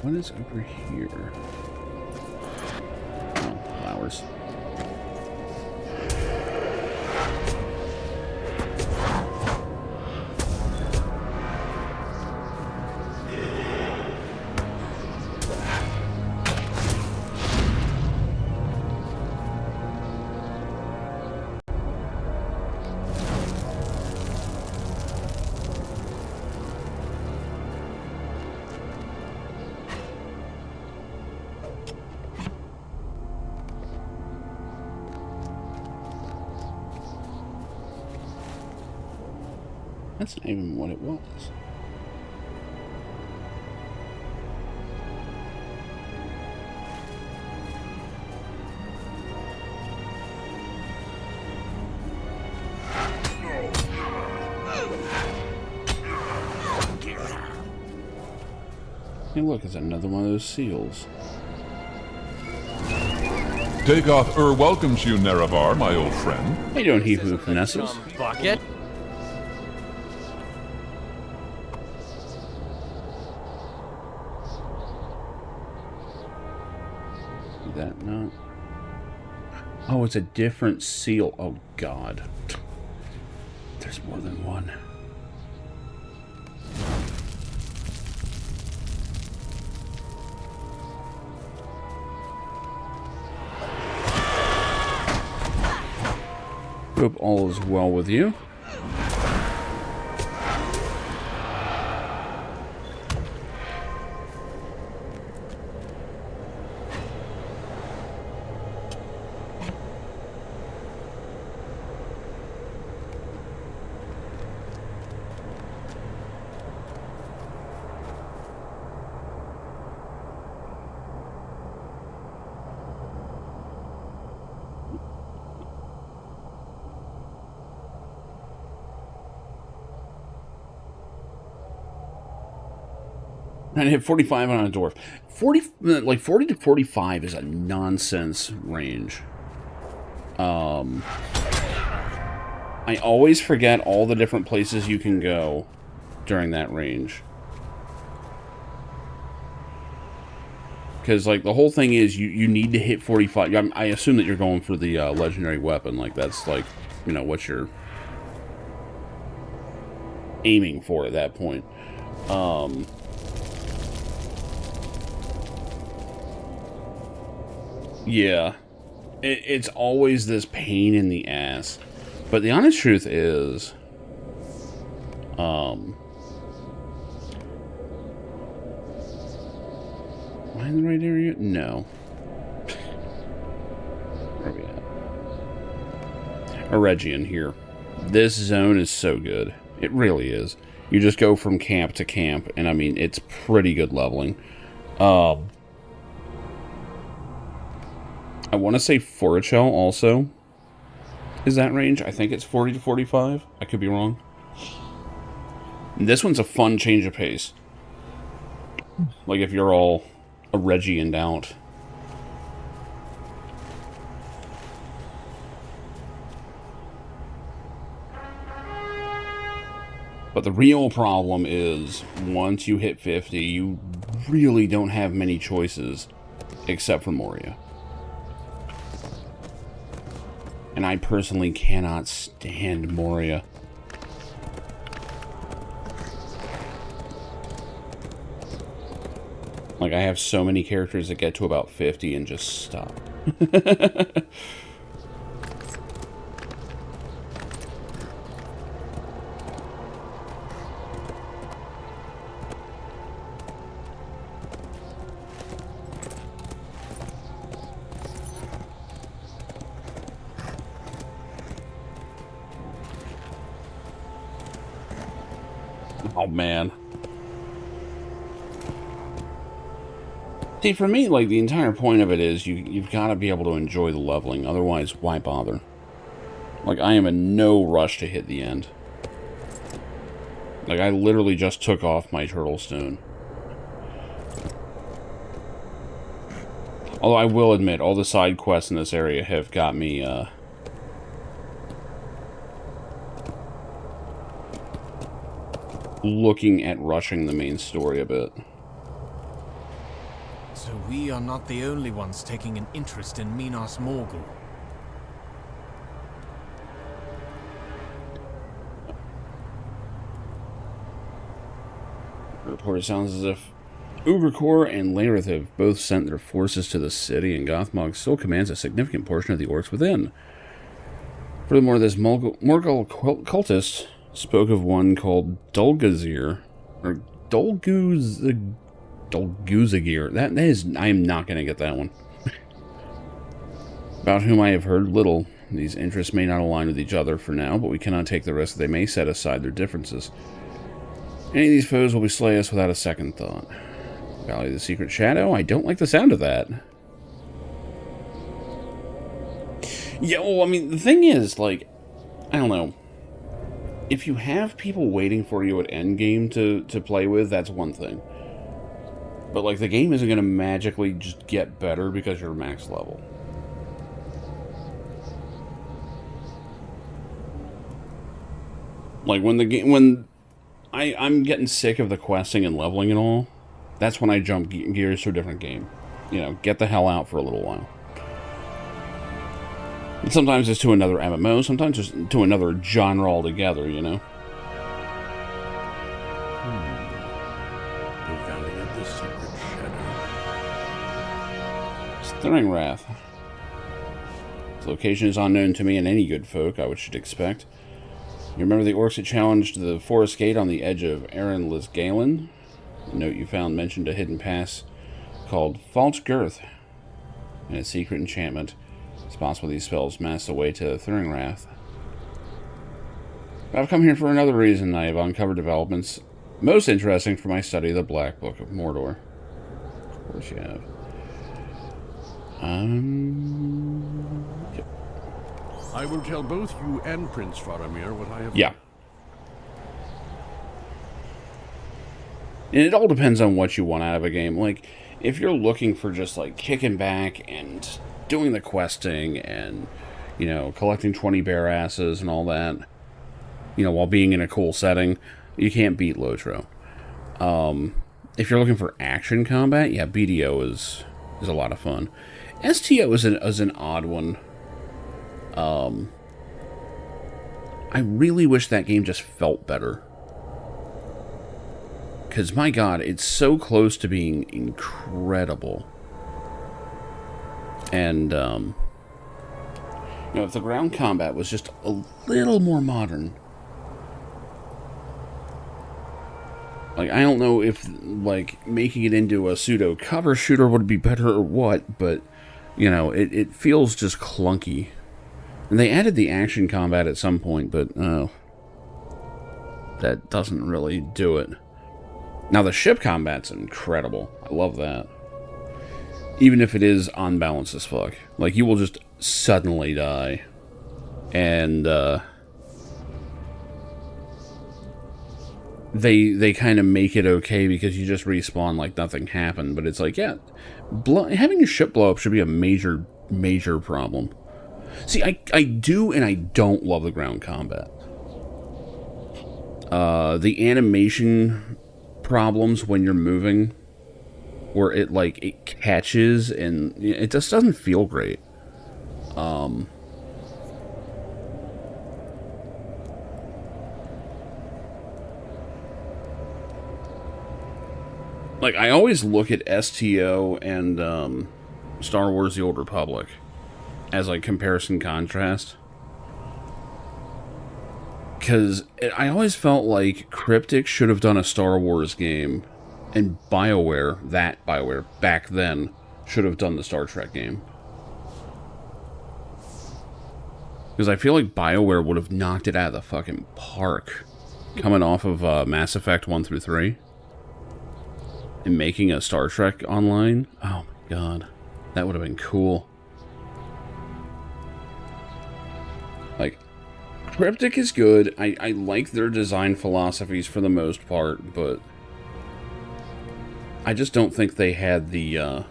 What is over here? Oh, flowers. That's not even what it was. Hey, look, it's another one of those seals. Dagoth welcomes you, Nerevar, my old friend. How you doing, Heath with Finesses? Bucket? Is that not? Oh, it's a different seal. Oh, God. There's more than one. Hope all is well with you. And hit 45 on a dwarf. 40 to 45 is a nonsense range. I always forget all the different places you can go during that range. Because, like, the whole thing is you need to hit 45. I assume that you're going for the legendary weapon. Like, that's, like, you know, what you're aiming for at that point. Yeah, it's always this pain in the ass. But the honest truth is, am I in the right area? No. Where are we at? Eregion here. This zone is so good. It really is. You just go from camp to camp, and I mean, it's pretty good leveling. I want to say Forichel also is that range. I think it's 40 to 45. I could be wrong. And this one's a fun change of pace. Like if you're all a Reggie and out. But the real problem is, once you hit 50, you really don't have many choices except for Moria. And I personally cannot stand Moria. Like, I have so many characters that get to about 50 and just stop. Oh, man. See, for me, like, the entire point of it is you've got to be able to enjoy the leveling. Otherwise, why bother? Like, I am in no rush to hit the end. Like, I literally just took off my turtle stone. Although, I will admit, all the side quests in this area have got me, looking at rushing the main story a bit. So we are not the only ones taking an interest in Minas Morgul. The report sounds as if Ubercore and Lareth have both sent their forces to the city, and Gothmog still commands a significant portion of the orcs within. Furthermore, this Morgul cultist spoke of one called Dulgazir, or Dulguzagir. That is, I am not going to get that one. About whom I have heard little. These interests may not align with each other for now, but we cannot take the risk that they may set aside their differences. Any of these foes will slay us without a second thought. Valley of the Secret Shadow? I don't like the sound of that. Yeah, well, I mean, the thing is, like, I don't know. If you have people waiting for you at endgame to play with, that's one thing. But, like, the game isn't going to magically just get better because you're max level. Like, when the game, when I'm getting sick of the questing and leveling and all, that's when I jump gears to a different game. You know, get the hell out for a little while. And sometimes it's to another MMO, sometimes it's to another genre altogether, you know? The Valley of the Secret Shadow. Stirring Wrath. Its location is unknown to me and any good folk, I should expect. You remember the orcs that challenged the forest gate on the edge of Aaron Lisgalen? The note you found mentioned a hidden pass called False Girth and a secret enchantment. It's possible these spells mask the way to Thuringwrath. I've come here for another reason. I have uncovered developments most interesting for my study of the Black Book of Mordor. Of course you have. Yep. I will tell both you and Prince Faramir what I have. Yeah. And it all depends on what you want out of a game. Like, if you're looking for just, like, kicking back and doing the questing and, you know, collecting 20 bear asses and all that, you know, while being in a cool setting, you can't beat LotRO. If you're looking for action combat, yeah, BDO is a lot of fun. STO is an odd one. I really wish that game just felt better. Because, my God, it's so close to being incredible. And, you know, if the ground combat was just a little more modern. Like, I don't know if, like, making it into a pseudo cover shooter would be better or what, but, you know, it feels just clunky. And they added the action combat at some point, but, that doesn't really do it. Now, the ship combat's incredible. I love that. Even if it is unbalanced as fuck. Like, you will just suddenly die. And, they kind of make it okay because you just respawn like nothing happened. But it's like, yeah, having your ship blow up should be a major problem. See, I do and I don't love the ground combat. The animation problems when you're moving, where it catches and it just doesn't feel great. Like, I always look at STO and Star Wars The Old Republic as like comparison contrast. Because I always felt like Cryptic should have done a Star Wars game, and BioWare back then, should have done the Star Trek game. Because I feel like BioWare would have knocked it out of the fucking park, coming off of Mass Effect 1 through 3. And making a Star Trek online? Oh my god. That would have been cool. Like, Cryptic is good. I like their design philosophies for the most part, but I just don't think they had the, I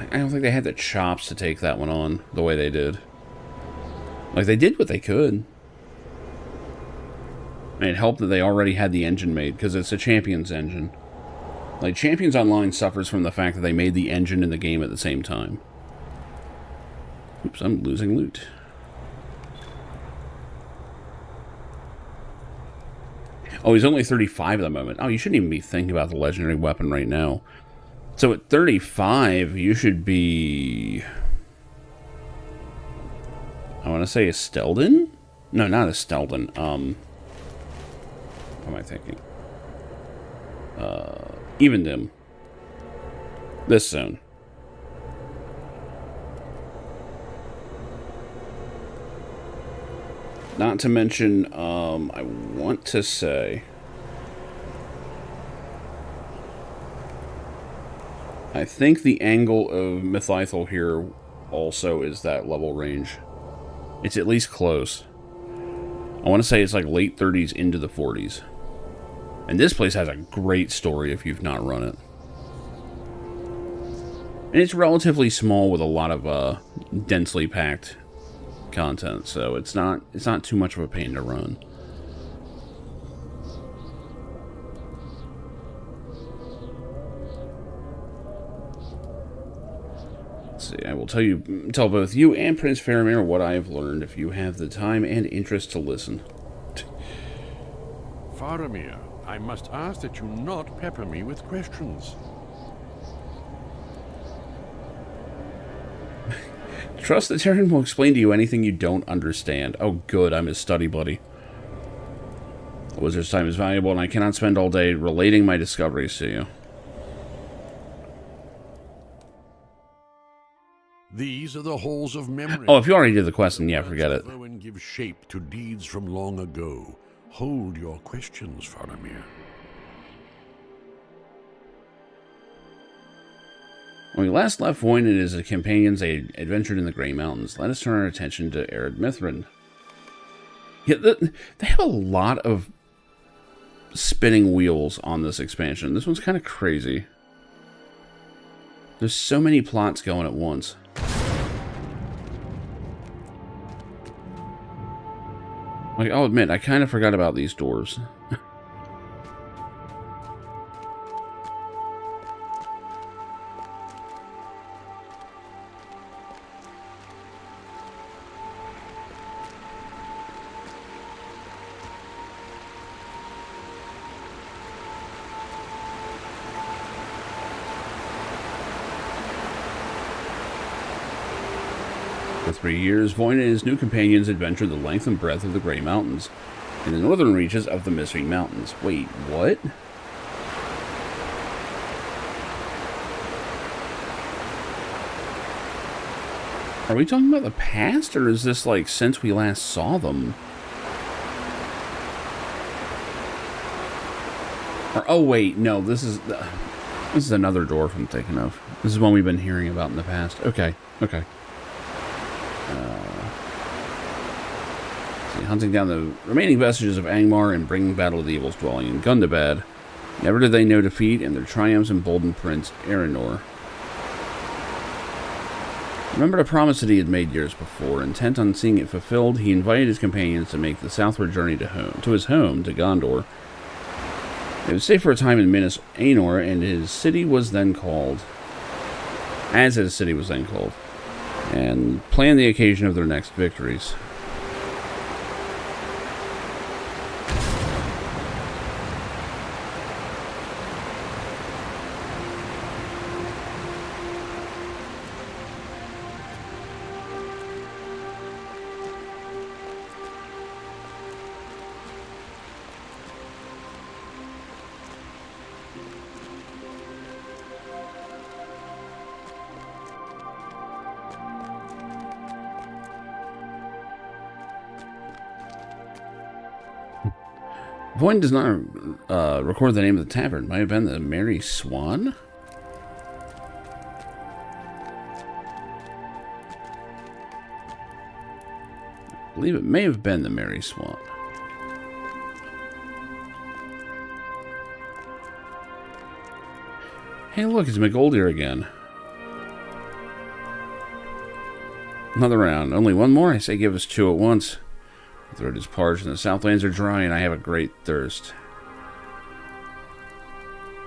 don't think they had the chops to take that one on the way they did. Like, they did what they could. And it helped that they already had the engine made, because it's a Champions engine. Like, Champions Online suffers from the fact that they made the engine and the game at the same time. Oops, I'm losing loot. Oh, he's only 35 at the moment. Oh, you shouldn't even be thinking about the legendary weapon right now. So at 35, you should be... I want to say a Steldon? No, not a Steldon. What am I thinking? Evendim. This zone. Not to mention, I want to say... I think the angle of Mythithal here also is that level range. It's at least close. I want to say it's like late 30s into the 40s. And this place has a great story if you've not run it. And it's relatively small with a lot of densely packed content, so it's not too much of a pain to run. Let's see, I will tell both you and Prince Faramir what I have learned if you have the time and interest to listen. Faramir, I must ask that you not pepper me with questions. Trust that Terran will explain to you anything you don't understand. Oh good, I'm his study buddy. A wizard's time is valuable, and I cannot spend all day relating my discoveries to you. These are the halls of memory. Oh, if you already did the quest, then yeah, forget it. And give shape to deeds from long ago. Hold your questions, Faramir. When we last left Voyn and his companions, they adventured in the Grey Mountains. Let us turn our attention to Ered Mithrin. Yeah, they have a lot of spinning wheels on this expansion. This one's kind of crazy. There's so many plots going at once. Like, I'll admit, I kind of forgot about these doors. For 3 years, Voyn and his new companions adventured the length and breadth of the Grey Mountains, in the northern reaches of the Mystery Mountains. Wait, what? Are we talking about the past, or is this, like, since we last saw them? Or, oh, wait, no, this is another dwarf I'm thinking of. This is one we've been hearing about in the past. Okay, okay. See, hunting down the remaining vestiges of Angmar and bringing battle to the evil's dwelling in Gundabad. Never did they know defeat, and their triumphs emboldened Prince Aranor. Remembered a promise that he had made years before. Intent on seeing it fulfilled, he invited his companions to make the southward journey to his home, to Gondor. They would stay for a time in Minas Anor, and his city was then called, and plan the occasion of their next victories. Voin does not record the name of the tavern. Might have been the Merry Swan? I believe it may have been the Merry Swan. Hey, look, it's McGoldier again. Another round. Only one more? I say give us two at once. The throat is parched and the southlands are dry, and I have a great thirst.